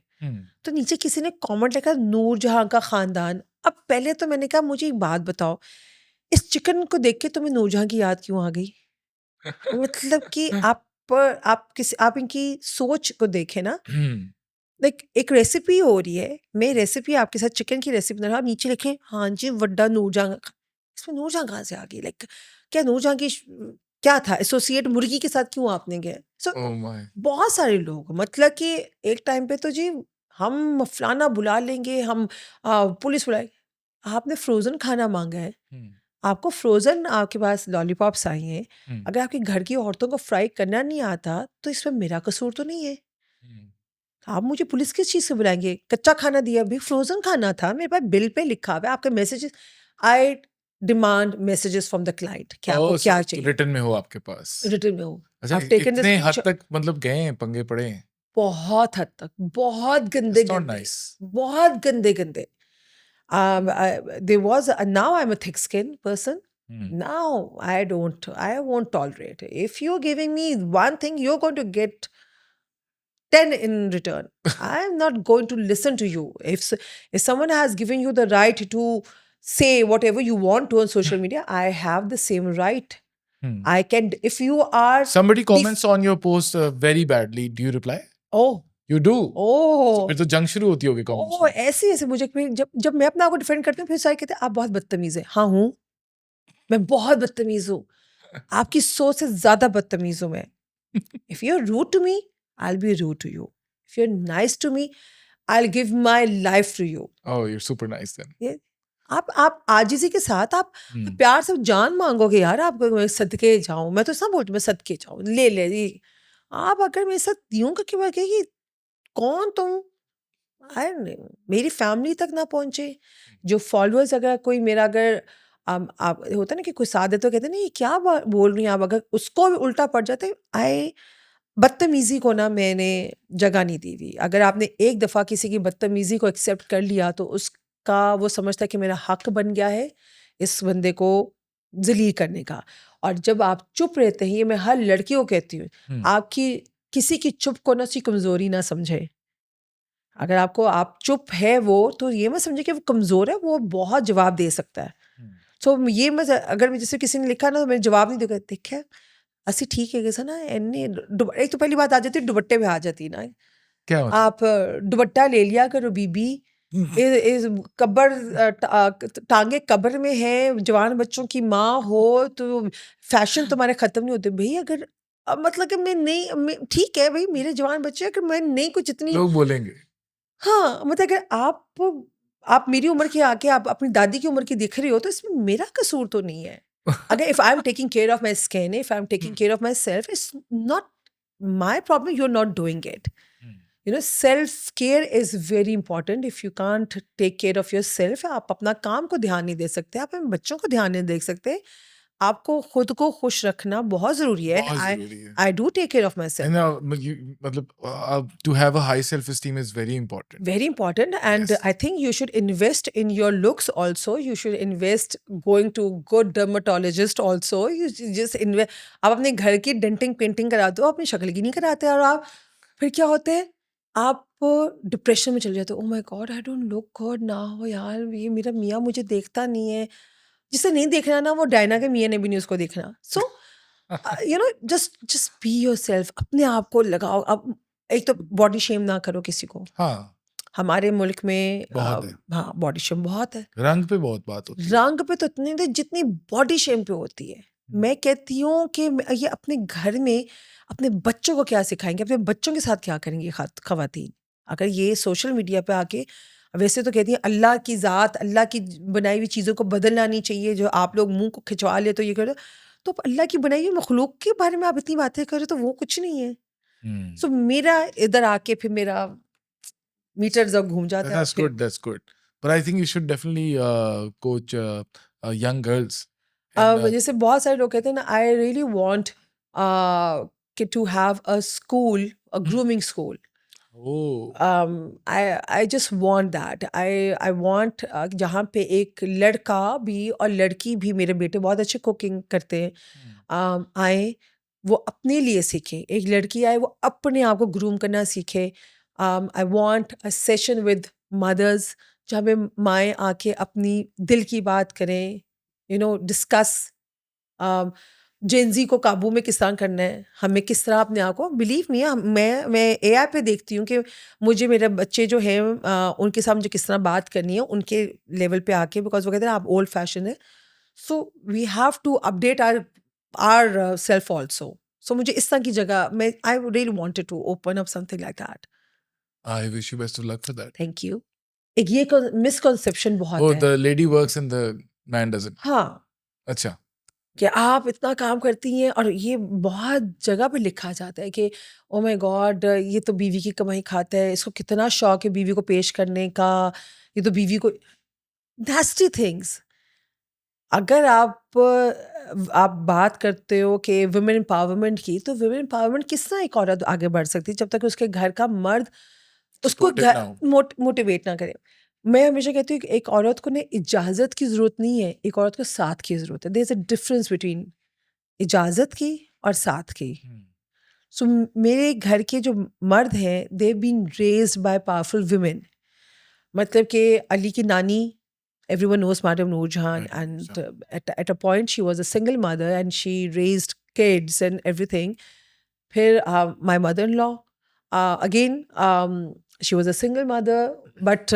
तो नीचे किसी ने कमेंट लिखा नूरजहां का खानदान। अब पहले तो मैंने कहा मुझे एक बात बताओ, इस चिकन को देख के तुम्हें नूरजहां की याद क्यों आ गई? मतलब कि आप इनकी सोच को देखें ना, लाइक एक रेसिपी हो रही है, मैं रेसिपी आपके साथ चिकन की रेसिपी बना रहा हूं, आप नीचे लिखे हाँ जी वड्डा नूरजहां, इसमें नूरजहां कहाँ से आ गई? लाइक क्या नूरजहां की क्या था एसोसिएट मुर्गी के साथ, क्यों आपने गए? सो ओह माय। बहुत सारे लोग, मतलब कि एक टाइम पे तो जी हम फलाना बुला लेंगे, हम पुलिस बुलाए। आपने फ्रोजन खाना मांगा है, आपको फ्रोजन आपके पास लॉलीपॉप्स आई हैं, अगर आपके घर की औरतों को फ्राई करना नहीं आता, तो इसमें मेरा कसूर तो नहीं है। आप मुझे पुलिस किस चीज़ से बुलाएँगे? कच्चा खाना दिया, अभी फ्रोज़न खाना था, मेरे पास बिल पे लिखा हुआ है, आपके messages, I demand messages from the client कि आपको ओह, क्या चाहिए? रिटर्न में हो आपके पास। रिटन में हो। अच्छा, आई हैव टेकन द इतने हद स्क्रीनशॉट। तक मतलब गए हैं, पंगे पड़े हैं। बहुत हद तक, बहुत दैट्स नॉट गंदे-गंदे, नाइस। बहुत गंदे-गंदे। There was now I'm a thick skinned person. Now I won't tolerate it. If you're giving me one thing, you're going to get 10 in return. I'm not going to listen to you. If someone has given you the right to say whatever you want to on social media, I have the same right. I can, if you are, Somebody comments on your post very badly. Do you reply? oh, You do? oh, फिर तो जंग शुरू होती होगी comments ओ में। ऐसे मुझे जब जब मैं अपने आप को डिफेंड करती हूँ, फिर सारे कहते हैं आप बहुत बदतमीज है। हाँ हूँ, मैं बहुत बदतमीज हूँ, आपकी सोच से ज्यादा बदतमीज हूँ मैं। If you are rude to me, I will be rude to you. If you are nice to me, I will give my life to you. Oh, you're super nice then. ये आप आजिज़ी के साथ आप प्यार से जान माँगोगे यार, आप मैं सदके जाऊँ, मैं तो सब बोलती हूँ मैं सदके जाऊँ, ले ये। आप अगर मेरे साथ यूँ करके बैठे कि कौन तुम? आई नहीं, मेरी फैमिली तक ना पहुँचे, जो फॉलोअर्स, अगर कोई मेरा अगर आप होता है ना कि कोई साथ देते तो कहते हैं नहीं ये क्या बोल रही हैं आप, अगर उसको भी उल्टा पड़ जाते, आई बदतमीज़ी को ना मैंने जगह नहीं दी हुई। अगर आपने एक दफ़ा किसी की बदतमीज़ी को एक्सेप्ट कर लिया, तो उसका वो समझता है कि मेरा हक बन गया है इस बंदे को ज़लील करने का। और जब आप चुप रहते हैं, ये मैं हर लड़की को कहती हूँ, आपकी किसी की चुप को ना उसकी कमज़ोरी ना समझे। अगर आपको आप चुप है वो, तो ये मत समझे कि वो कमज़ोर है, वो बहुत जवाब दे सकता है। सो ये मत, अगर मैं जैसे किसी ने लिखा ना, तो मैं जवाब नहीं दूँगा, देखा ਅਸੀਂ ठीक है कैसा ना एने एक तो पहली बात आ जाती है दुपट्टे पे आ जाती है ना, क्या मतलब? आप दुपट्टा ले लिया करो बीबी, इस कब्र टांगे कब्र में है, जवान बच्चों की माँ हो तो फैशन तुम्हारे खत्म नहीं होते भाई। अगर मतलब कि ठीक है भाई, मेरे जवान बच्चे, अगर मैं नहीं कुछ इतनी, लोग बोलेंगे। हाँ, मतलब अगर आप मेरी उम्र के आके आप अपनी दादी की उम्र की दिख रही हो तो इसमें मेरा कसूर तो नहीं है। अगर if I am taking care of my skin, if I am taking care of myself, it's not my problem, you are not doing it. Self care is very important. If you can't take care of yourself, आप अपना काम को ध्यान नहीं दे सकते, आप अपने बच्चों को ध्यान नहीं दे सकते, आपको खुद को खुश रखना बहुत जरूरी है। बहुत जरूरी है। I do take care of myself, मतलब to have a high self esteem is very important. very important, and Yes. I think you should invest in your looks also. You should invest going to good dermatologist also. You just invest, आप अपने घर की denting painting कराते हो, अपनी शक्ल की नहीं कराते, और आप फिर क्या होते हैं, आप डिप्रेशन में चले जाते हो। ओ my God, I don't look good now यार, ये मेरा मियाँ मुझे देखता नहीं है। जिसे नहीं देखना ना, वो डायना के मियाँ ने भी नहीं उसको देखना। सो जस्ट बी योरसेल्फ, अपने आप को लगाओ। अब एक तो बॉडी शेम ना करो किसी को। हाँ, हमारे मुल्क में बहुत है। हाँ, बॉडी शेम बहुत है। रंग पे बहुत बात होती है। रंग पे तो इतनी नहीं जितनी बॉडी शेम पे होती है। मैं कहती हूँ कि ये अपने घर में अपने बच्चों को क्या सिखाएंगे, अपने बच्चों के साथ क्या करेंगे खवातीन, अगर ये सोशल मीडिया पे आके। वैसे तो कहती हैं अल्लाह की ज़ात, अल्लाह की बनाई हुई चीज़ों को बदलना नहीं चाहिए, जो आप लोग मुंह को खिंचवा ले तो ये करो, तो अल्लाह की बनाई हुई मखलूक के बारे में आप इतनी बातें करो तो वो कुछ नहीं है। सो मेरा इधर आके फिर मेरा मीटर जब घूम जाता है। That's good. That's good. But I think you should definitely coach young girls. And, जैसे बहुत सारे लोग कहते हैं ना, आई रियली वांट कि to have a school, a grooming school. oh, I just want that, I want जहाँ पे एक लड़का भी और लड़की भी, मेरे बेटे बहुत अच्छे कुकिंग करते हैं, आए, वो अपने लिए सीखे। एक लड़की आए, वो अपने आप को ग्रूम करना सीखे। I want a session with mothers, जहाँ पे माएँ आके अपनी दिल की बात करें, डिस्कस जेनजी को काबू में किस तरह करना है, हमें किस तरह अपने आप को, बिलीव मी, मैं एआई पे देखती हूँ कि मुझे मेरे बच्चे जो हैं उनके साथ मुझे किस तरह बात करनी है उनके लेवल पे आके, बिकॉज वो कहते हैं आप ओल्ड फैशन है। So we have to update our self also. So मुझे इस तरह की जगह, मैं I really wanted to open up something like that. I wish you best of luck for that. Thank you. एक ये मिसकॉन्सेप्शन बहुत Oh, है। the lady works and the man doesn't. हाँ, अच्छा। कि आप इतना काम करती हैं, और ये बहुत जगह पे लिखा जाता है कि ओ माय गॉड, ये तो बीवी की कमाई खाता है, इसको कितना शौक है बीवी को पेश करने का, ये तो बीवी को, nasty थिंग्स। अगर आप बात करते हो कि वुमेन एम्पावरमेंट की, तो वुमेन एम्पावरमेंट किस तरह एक औरत आगे बढ़ सकती है जब तक उसके घर का मर्द उसको Supportive now. मोटिवेट ना करे। मैं हमेशा कहती हूँ कि एक औरत को ना इजाज़त की ज़रूरत नहीं है, एक औरत को साथ की ज़रूरत है। There is a difference between इजाज़त की और साथ की। सो मेरे घर के जो मर्द हैं, they been raised by powerful women. मतलब कि अली की नानी, everyone knows Madam Noorjahan, Right, and sure. at a point she was a single mother and she raised kids and everything. फिर my mother-in-law, again, she was a single mother, but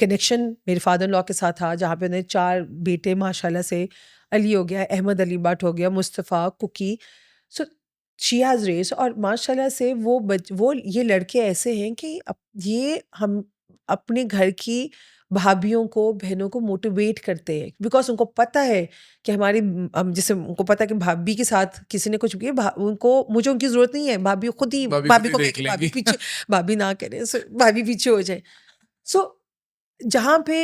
connection मेरे father-in-law के साथ था, जहाँ पे उन्हें 4 बेटे माशाल्लाह से, अली हो गया, अहमद अली भट्ट हो गया, Mustafa, Cookie. So she has raised, और माशाल्लाह से वो ये लड़के ऐसे हैं कि ये हम अपने घर की भाभीयों को, बहनों को मोटिवेट करते हैं, बिकॉज़ उनको पता है कि हमारी जैसे उनको पता है कि भाभी के साथ किसी ने कुछ किया, उनको, मुझे उनकी ज़रूरत नहीं है, भाभी खुद ही भाभी को देख कहे कि भाभी लेंगी। पीछे, भाभी ना करे, भाभी पीछे हो जाए। सो जहाँ पे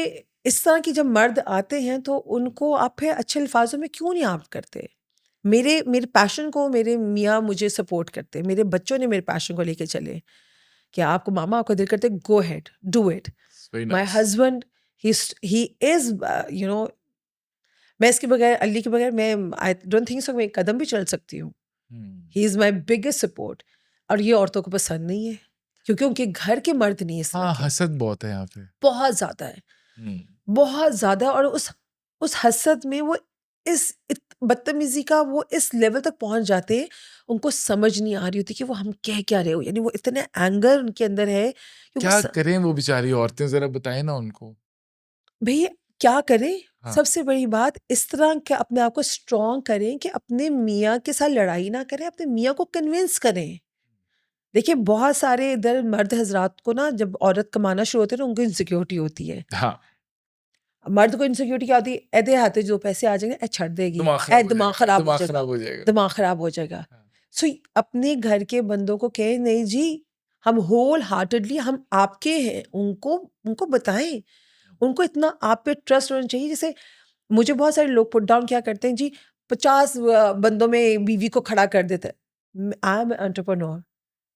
इस तरह की जब मर्द आते हैं तो उनको आप फिर अच्छे अल्फाजों में क्यों नहीं आप करते। मेरे पैशन को मेरे मियाँ मुझे सपोर्ट करते, मेरे बच्चों ने मेरे पैशन को लेके चले कि आपको मामा, आपको दिल करते, go ahead, do it. Very my nice. Husband, he is, मैं इसके बगैर, अली के बगैर, मैं आई डोंट थिंक सो मैं एक कदम भी चल सकती हूँ। He is my biggest support. और ये औरतों को पसंद नहीं है, क्योंकि उनके घर के मर्द नहीं इस तरह हाँ, के। हसद बहुत है यहाँ पे। बहुत ज़्यादा है, बहुत ज़्यादा। और उस हसद में वो बदतमीजी का वो इस लेवल तक पहुंच जाते हैं, उनको समझ नहीं आ रही होती कि वो हम कह क्या रहे हो, यानी वो इतने एंगर उनके अंदर है कि क्या करें वो बेचारी औरतें, ज़रा बताएँ ना उनको? भैया क्या करें? हाँ, सबसे बड़ी बात इस तरह के अपने आप को स्ट्रॉन्ग करें कि अपने मियाँ के साथ लड़ाई ना करें, अपने मियाँ को कन्विंस करें। देखिए बहुत सारे इधर मर्द हज़रात को ना जब औरत कमाना शुरू होती है ना उनको इनसिक्योरिटी होती है। हाँ, मर्द को इनसिक्योरिटी क्या होती है? ऐदे हाथे जो पैसे आ जाएँगे, छੱਡ देगी, दिमाग खराब हो दिमाग जाएगा, खराब हो दिमाग जाएगा, खराब हो जाएगा। दिमाग खराब हो जाएगा। हाँ, सो अपने घर के बंदों को कहें नहीं जी, हम होल हार्टेडली हम आपके हैं, उनको उनको बताएँ। उनको इतना आप पे ट्रस्ट होना चाहिए। जैसे मुझे बहुत सारे लोग पुट डाउन क्या करते हैं जी, 50 बंदों में बीवी को खड़ा कर देते हैं। आई एम एंटरप्रेन्योर,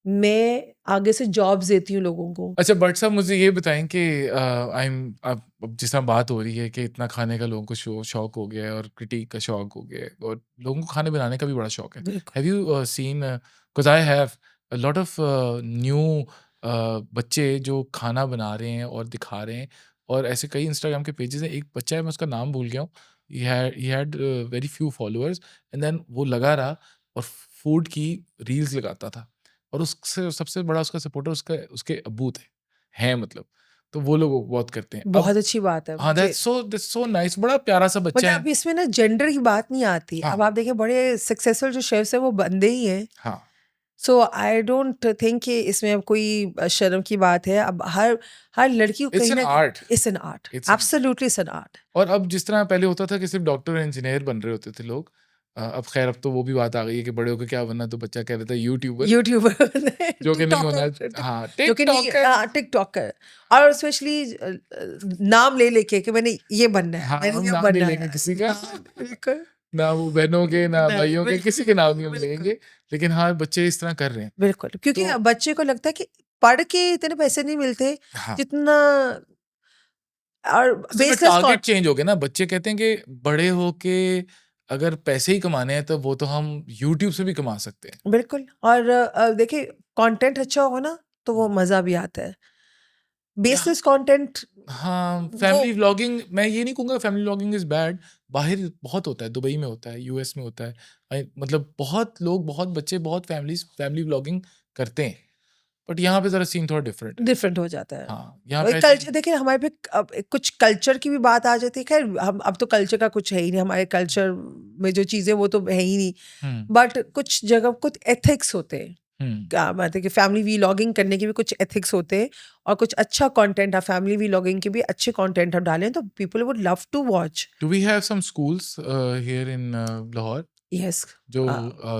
मैं आगे से जॉब्स देती हूँ लोगों को। अच्छा बट साहब मुझे ये बताएँ कि आई एम अब जिस तरह बात हो रही है कि इतना खाने का लोगों को शौक हो गया है और क्रिटिक का शौक हो गया है और लोगों को खाने बनाने का भी बड़ा शौक है। बिल्कुल। Have you seen because I have a lot of new बच्चे जो खाना बना रहे हैं और दिखा रहे हैं और ऐसे कई इंस्टाग्राम के पेजेज़ हैं। एक बच्चा है मैं उसका नाम भूल गया हूँ। He had very few followers and then वो लगा रहा और फूड की रील्स लगाता था। और उससे सबसे बड़ा उसका सपोर्टर उसका उसके अब्बू थे, हैं मतलब। तो वो लोग वो बहुत करते हैं। अब बहुत अच्छी बात है। हाँ, मुझे दैट्स सो नाइस बड़ा प्यारा-सा बच्चा मतलब है। अब इसमें ना जेंडर की बात नहीं आती। हाँ, अब आप देखिए बड़े सक्सेसफुल जो शेफ्स हैं वो बंदे ही हैं। हाँ। सो आई डोंट थिंक कि इसमें अब कोई शर्म की बात है। अब हर हर लड़की को इट्स कहीं एन ना art, it's an art, it's an art. Absolutely it's an art. और अब जिस तरह पहले होता था कि सिर्फ़ डॉक्टर और इंजीनियर बन रहे होते थे लोग। अब ख़ैर अब तो वो भी बात आ गई है कि बड़े होके क्या बनना है, तो बच्चा कह रहा था यूट्यूबर, यूट्यूबर जो कि नहीं होना टिकटॉकर हाँ, जो कि नहीं टिकटॉकर। टिकटॉकर और स्पेशली नाम ले लेके कि मैंने ये बनना है, हाँ, मैंने हम ये नाम नहीं बनना लेंगे है। किसी का। हाँ, बिल्कुल। ना वो बहनों के, ना नहीं, भाइयों के, किसी बिल्कुल, के नाम नहीं हम बिल्कुल, लेंगे। लेकिन हाँ, बच्चे इस तरह कर रहे हैं। बिल्कुल। क्योंकि तो बच्चे को लगता है कि पढ़ के इतने पैसे नहीं मिलते हाँ। जितना और असल में बेसलेस टारगेट कॉन चेंज हो गया ना, बच्चे कहते हैं कि बड़े होके अगर पैसे ही कमाने हैं तो वो तो हम यूट्यूब से भी कमा सकते हैं। बिल्कुल और देखिए कंटेंट अच्छा हो ना तो वो हुँ। मज़ा भी आता है। यहाँ बेसलेस कंटेंट हाँ, वो फैमिली व्लॉगिंग मैं ये नहीं कहूँगा फैमिली व्लॉगिंग इज़ बैड, बाहर बहुत होता है, दुबई में होता है, यूएस में होता है। मतलब बहुत लोग, बहुत बच्चे, बहुत फैमिलीज़ फैमिली व्लॉगिंग करते हैं। बट यहाँ पे ज़रा सीन थोड़ा डिफरेंट है। डिफरेंट हो जाता है। हाँ, यहाँ वही पे ऐसे कल्चर देखिए हमारे पे अब कुछ कल्चर की भी बात आ जाती है। ख़ैर हम अब तो कल्चर का कुछ है ही नहीं, हमारे कल्चर में जो चीज़ें वो तो है ही नहीं। हुँ, बट कुछ जगह कुछ एथिक्स होते हैं। हुँ। क्या बात है कि फैमिली व्लॉगिंग करने के भी कुछ एथिक्स होते हैं और कुछ अच्छा कंटेंट आप फैमिली व्लॉगिंग के भी अच्छे कंटेंट आप डालें तो people would love to watch. Do we have some schools here in Lahore yes जो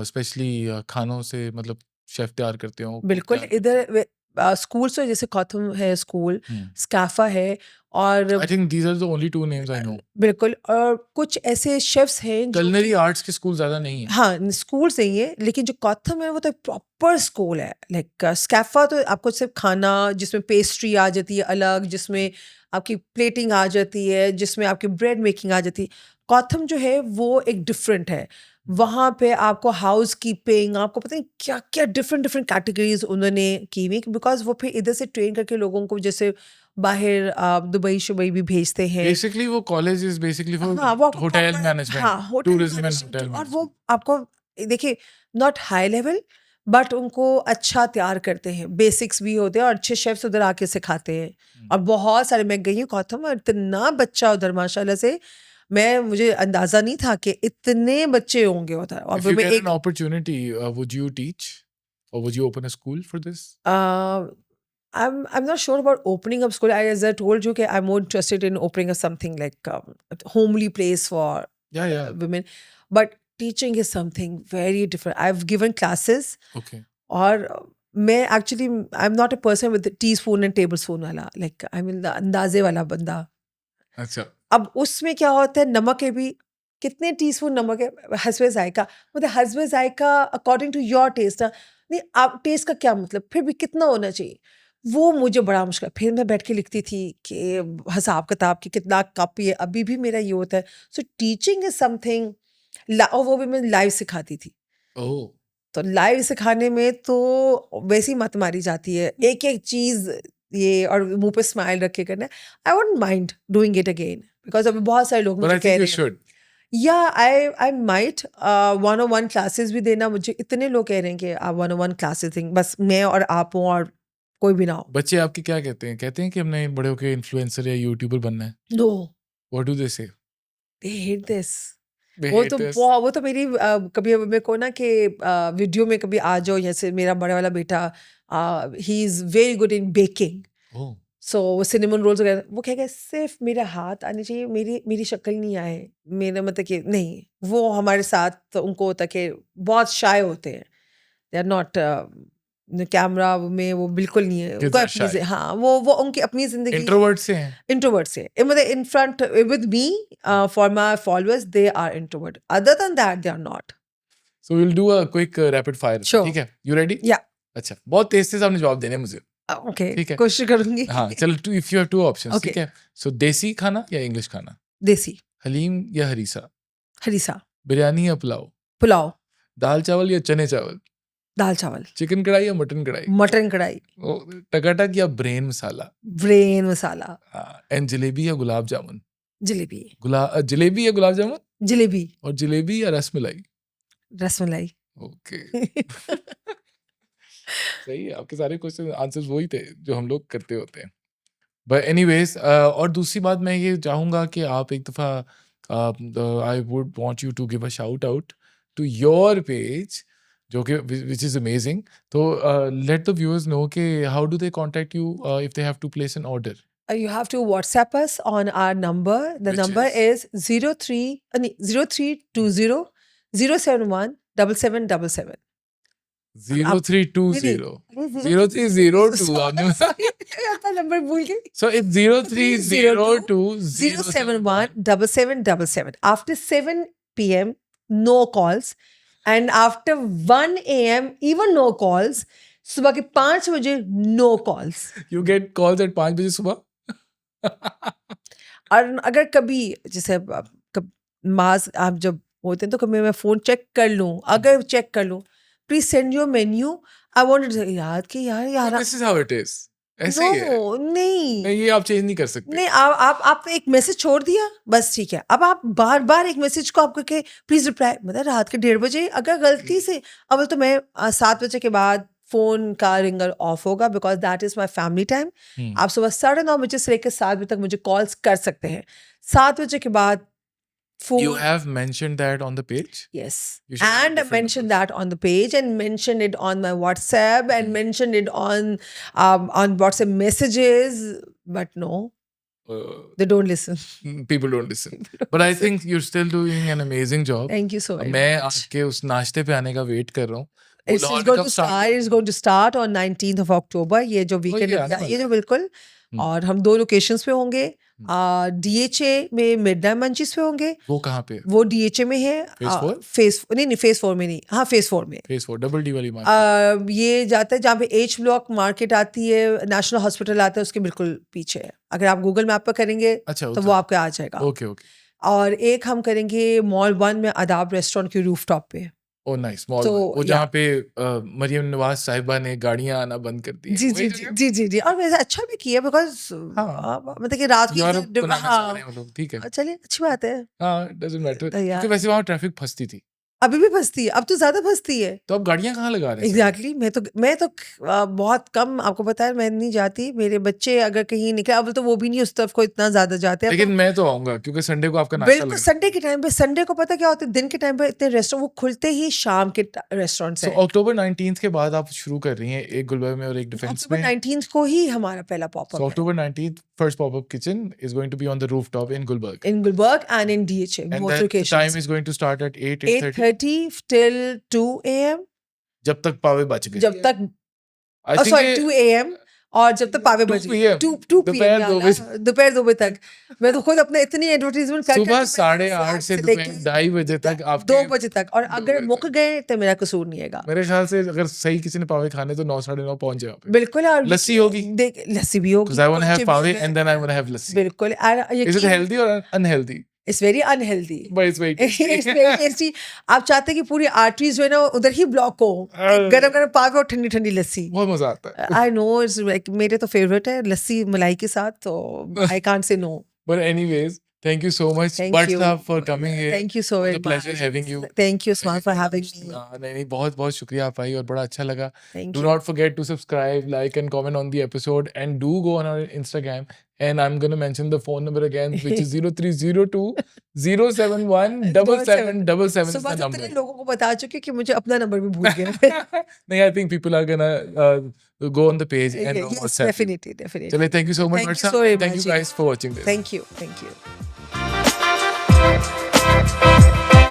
स्पेशली खानों से मतलब शेफ़ तैयार करते हों, कुक बिल्कुल तैयार करते हों? इधर स्कूल से जैसे कॉथम है स्कूल, हुँ। स्कैफा है और I think these are the only 2 names I know. बिल्कुल और कुछ ऐसे शेफ्स हैं जो कुलिनरी कि आर्ट्स के स्कूल ज़्यादा नहीं हैं। हाँ, स्कूल्स नहीं है, लेकिन जो कॉथम है वो तो प्रॉपर स्कूल है। लाइक स्कैफा तो आपको सिर्फ़ खाना जिसमें पेस्ट्री आ जाती है अलग, जिसमें आपकी प्लेटिंग आ जाती है, जिसमें आपकी ब्रेड मेकिंग आ जाती है। कॉथम जो है वो एक डिफरेंट है। वहाँ पे आपको हाउसकीपिंग आपको पता नहीं क्या-क्या डिफरेंट कैटेगरीज़ उन्होंने की हुई बिकॉज़ वो फिर इधर से ट्रेन करके लोगों को जैसे बाहर दुबई-शुबई भी भेजते हैं। बेसिकली वो कॉलेज इज़ बेसिकली फॉर हाँ, वो आपको होटल प्रॉपर मैनेजमेंट, हाँ, hotel tourism and management hotel और वो मैनेजमेंट। आपको देखिए नॉट हाई लेवल बट उनको अच्छा तैयार करते हैं। बेसिक्स भी होते हैं और अच्छे शेफ्स उधर आके सिखाते हैं। हुँ। और बहुत सारे मैं गई हूँ गौतम और इतना बच्चा उधर माशाल्लाह से मुझे अंदाज़ा नहीं था कि इतने बच्चे होंगे उधर और If वो you मैं get an एक opportunity, would you teach or would you open a school for this? uh, I'm not sure about opening up school. As I told you, okay, I'm more interested in opening up something like a homely place for Yeah, yeah. women. But teaching is something very different. I've given classes, Okay. और मैं actually I'm not a person with the teaspoon and tablespoon वाला. Like I'm in the अंदाजे वाला बंदा. अच्छा। अब उसमें क्या होता है नमक है भी कितने टीस्पून नमक है हस्बे जायका मतलब हस्बे जायका अकॉर्डिंग टू योर टेस्ट नहीं आप टेस्ट का क्या मतलब फिर भी कितना होना चाहिए वो मुझे बड़ा मुश्किल फिर मैं बैठ के लिखती थी कि हिसाब किताब की कितना कप ये अभी भी मेरा ये होता है सो टीचिंग इज समथिंग और वो भी मैं लाइव सिखाती थी ओह! तो लाइव सिखाने में तो वैसी मत मारी जाती है एक एक चीज़ ये और मुंह पे स्माइल रख के करना I won't mind doing it again because अभी बहुत सारे लोग But मुझे I कह think you रहे हैं should. या I might one on one classes भी देना. मुझे इतने लोग कह रहे हैं कि आप वन ऑन वन क्लासेस देंगे, बस मैं और आप हूँ और कोई भी ना हो. बच्चे आपके क्या कहते हैं? कहते हैं कि हमने बड़े होके इन्फ्लुएंसर या यूट्यूबर बनना है? नो, व्हाट डू दे से? They hate this. दे वो हेट तो दिस? वो तो मेरी कभी मेरे को ना कि वीडियो में कभी आ जाओ, जैसे मेरा बड़ा वाला बेटा, he is very good in baking. Oh, so वो सिनेमन रोल्स वगैरह वो कहेगा सिर्फ मेरे हाथ आने चाहिए, मेरी मेरी शक्ल नहीं आए. मेरा मतलब कि नहीं, वो हमारे साथ तो उनको होता कि बहुत शाय होते हैं. दे आर नॉट कैमरा में, वो बिल्कुल नहीं है. Kids उनको are अपनी shy. हाँ, वो उनकी अपनी जिंदगी इंट्रोवर्ट से हैं? इंट्रोवर्ट से. मतलब in front with me, for my followers they are introvert. Other than that they are not. So we'll do a quick rapid fire. Sure. ठीक है? You ready? या अच्छा, बहुत तेज से आपने जवाब देने हैं मुझे. ओके, ठीक है. कोशिश करूंगी. हाँ, चलो if you have two options, Okay. ठीक है? So देसी खाना या इंग्लिश खाना? देसी. हलीम या हरीसा? हरीसा. बिरयानी या पुलाव? पुलाव. दाल चावल या चने चावल? दाल चावल. चिकन कढ़ाई या मटन कढ़ाई? मटन कढ़ाई. ओ, टकाटक या brain masala? Brain masala. And jalebi या गुलाब जामुन? जलेबी. जलेबी या गुलाब जामुन? जलेबी. और जलेबी या रसमलाई? रसमलाई. ओके. सही है, आपके सारे क्वेश्चन आंसर्स वही थे जो हम लोग करते होते हैं. बट एनीवेज, और दूसरी बात मैं ये चाहूँगा कि आप एक दफ़ा, I would want you to give a shout out to your page, जो कि विच इज़ अमेजिंग. तो लेट द व्यूअर्स नो कि how do they contact you if they have to place an order. You have to WhatsApp us on our number. The Which number is 0320 071 7777. 0320 0302 आपने आपका number भूल गई. So it's 0302 071 7777. After 7 p.m. no calls, and after 1 a.m. even no calls. सुबह के 5 बजे no calls. You get calls at 5 बजे सुबह? और अगर कभी जैसे मास्क आप जब होते हैं तो कभी मैं फोन चेक कर लूं, अगर चेक कर लूं, please send your menu. I wanted याद कि यार This is how it is. ऐसे ही है. नो नहीं, नहीं, ये आप चेंज नहीं कर सकते. नहीं आप एक मैसेज छोड़ दिया बस ठीक है. अब आप बार बार एक मैसेज को आप करके प्लीज रिप्लाई, मतलब रात के 1:30 बजे अगर गलती से, अब तो मैं 7 बजे के बाद फोन का रिंगर ऑफ होगा because that is my family time. आप सुबह 9:30 बजे से लेकर 7 बजे तक मुझे कॉल्स कर सकते हैं. 7 बजे के बाद phone. You have mentioned that on the page? Yes. You should have And I different mentioned numbers. that on the page and mentioned it on my WhatsApp and mentioned it on WhatsApp messages. But no, Uh, they don't listen. people don't listen. But I think you're still doing an amazing job. Thank you so very मैं much. आपके उस नाश्ते पे आने का wait कर रहा हूँ. वो It's लाहौर में going कब to start start. It's going to start on 19th of October. ये जो weekend ये आने है, वाला ये जो बिल्कुल. और हम 2 लोकेशंस पे होंगे. DHA में मिडनाइट मंचीज पे होंगे. वो कहाँ पे? वो DHA में है. Phase 4? नहीं phase 4 में नहीं. हाँ phase 4 में. Phase 4 डबल डी वाली मार्केट. ये जाता है जहाँ पे H ब्लॉक मार्केट आती है, नेशनल हॉस्पिटल आता है, उसके बिल्कुल पीछे है. अगर आप गूगल मैप पर करेंगे अच्छा, तो वो आपके आ जाएगा. Okay okay. और एक हम करेंगे मॉल 1 में अदाब रेस्टोरेंट की रूफटॉप पे. ओ नाइस. मॉल तो, वो जहाँ पे मरियम नवाज साहिबा ने गाड़ियाँ आना बंद कर दी. जी जी जी जी जी जी. और वैसे अच्छा भी किया बिकॉज मतलब कि रात यूरोप की बनाना चाह रहे हैं वो लोग. ठीक है. चलिए अच्छी बात है. हाँ, डजंट मैटर. तो यार- क्योंकि वैसे वहाँ ट्रैफिक फंसती थी. अभी भी फंसती है, अब तो ज्यादा फंसती है. तो अब गाड़ियाँ कहाँ लगा रहे हैं? एग्जैक्टली. मैं तो बहुत कम, आपको पता है मैं नहीं जाती. मेरे बच्चे अगर कहीं निकले, अब तो वो भी नहीं उस तरफ को इतना ज्यादा जाते हैं. लेकिन मैं तो आऊंगा क्योंकि संडे को आपका नाश्ता बिल्कुल लगता है. संडे के टाइम पे, संडे को पता क्या होता है, दिन के टाइम पे इतने रेस्टोरेंट वो खुलते ही शाम के रेस्टोरेंट So, है. अक्टूबर 19 के बाद आप शुरू कर रही हैं, एक गुलबर्ग में और एक डिफेंस अक्टूबर में. 19 को ही हमारा पहला So पॉपअप है October 19th, first pop-up kitchen is going to be on the rooftop in Gulbarg. In Gulbarg and in DHA And both the time locations. is going to start at 8:30. 8:30 till 2 a.m. जब तक पावे बच गए. जब तक I think sorry ये 2 a.m. और जब तक पावे 2 बज PM, 2 दोपहर p.m. 2 बजे. दोपहर 2 बजे तक. मैं तो खुद अपने इतनी एडवर्टीजमेंट कर सुबह 8:30 से दोपहर 2:30 बजे तक 2 आपके. बजे तक. और अगर बजे मुक गए तो मेरा कसूर नहीं है. मेरे ख्याल से अगर सही किसी ने पावे खाने तो 9 9:30 पहुंच जाए वहाँ पे. बिल्कुल. और लस्सी होगी? देख लस्सी भी होगी. Because I want to have कुलचे भी पावे होंगे. and then I want to have lassi. बिल्कुल. Is it healthy or unhealthy? It's very unhealthy. But it's very tasty. It's very tasty. आप चाहते हैं कि पूरी आर्टरीज जो है ना उधर ही ब्लॉक हो. गरम गरम पावे और ठंडी ठंडी लस्सी. बहुत मजा आता है. आई नो इट्स लाइक मेरे तो फेवरेट है लस्सी मलाई के साथ, तो I can't say no. But anyways, Thank you so much, Thank Bhatt you. साहब, for coming here. Thank you so It was very a pleasure much. having you. Thank you, Usman, for having me. नहीं, बहुत-बहुत शुक्रिया आप आई और बड़ा अच्छा लगा. Thank Do you. not forget to subscribe, like and comment on the episode, and do go on our Instagram. And I'm gonna mention the phone number again, which is 0302 071 7777 is सुबह the से number. इतने लोगों को बता चुकी कि मुझे अपना नंबर भी भूल गया. नहीं, I think people are gonna go on the page and know Yes, what's happening. definitely. चलिए, thank you so much, Thank Bhatt you साहब. so very Thank you much. guys for watching this. Thank you.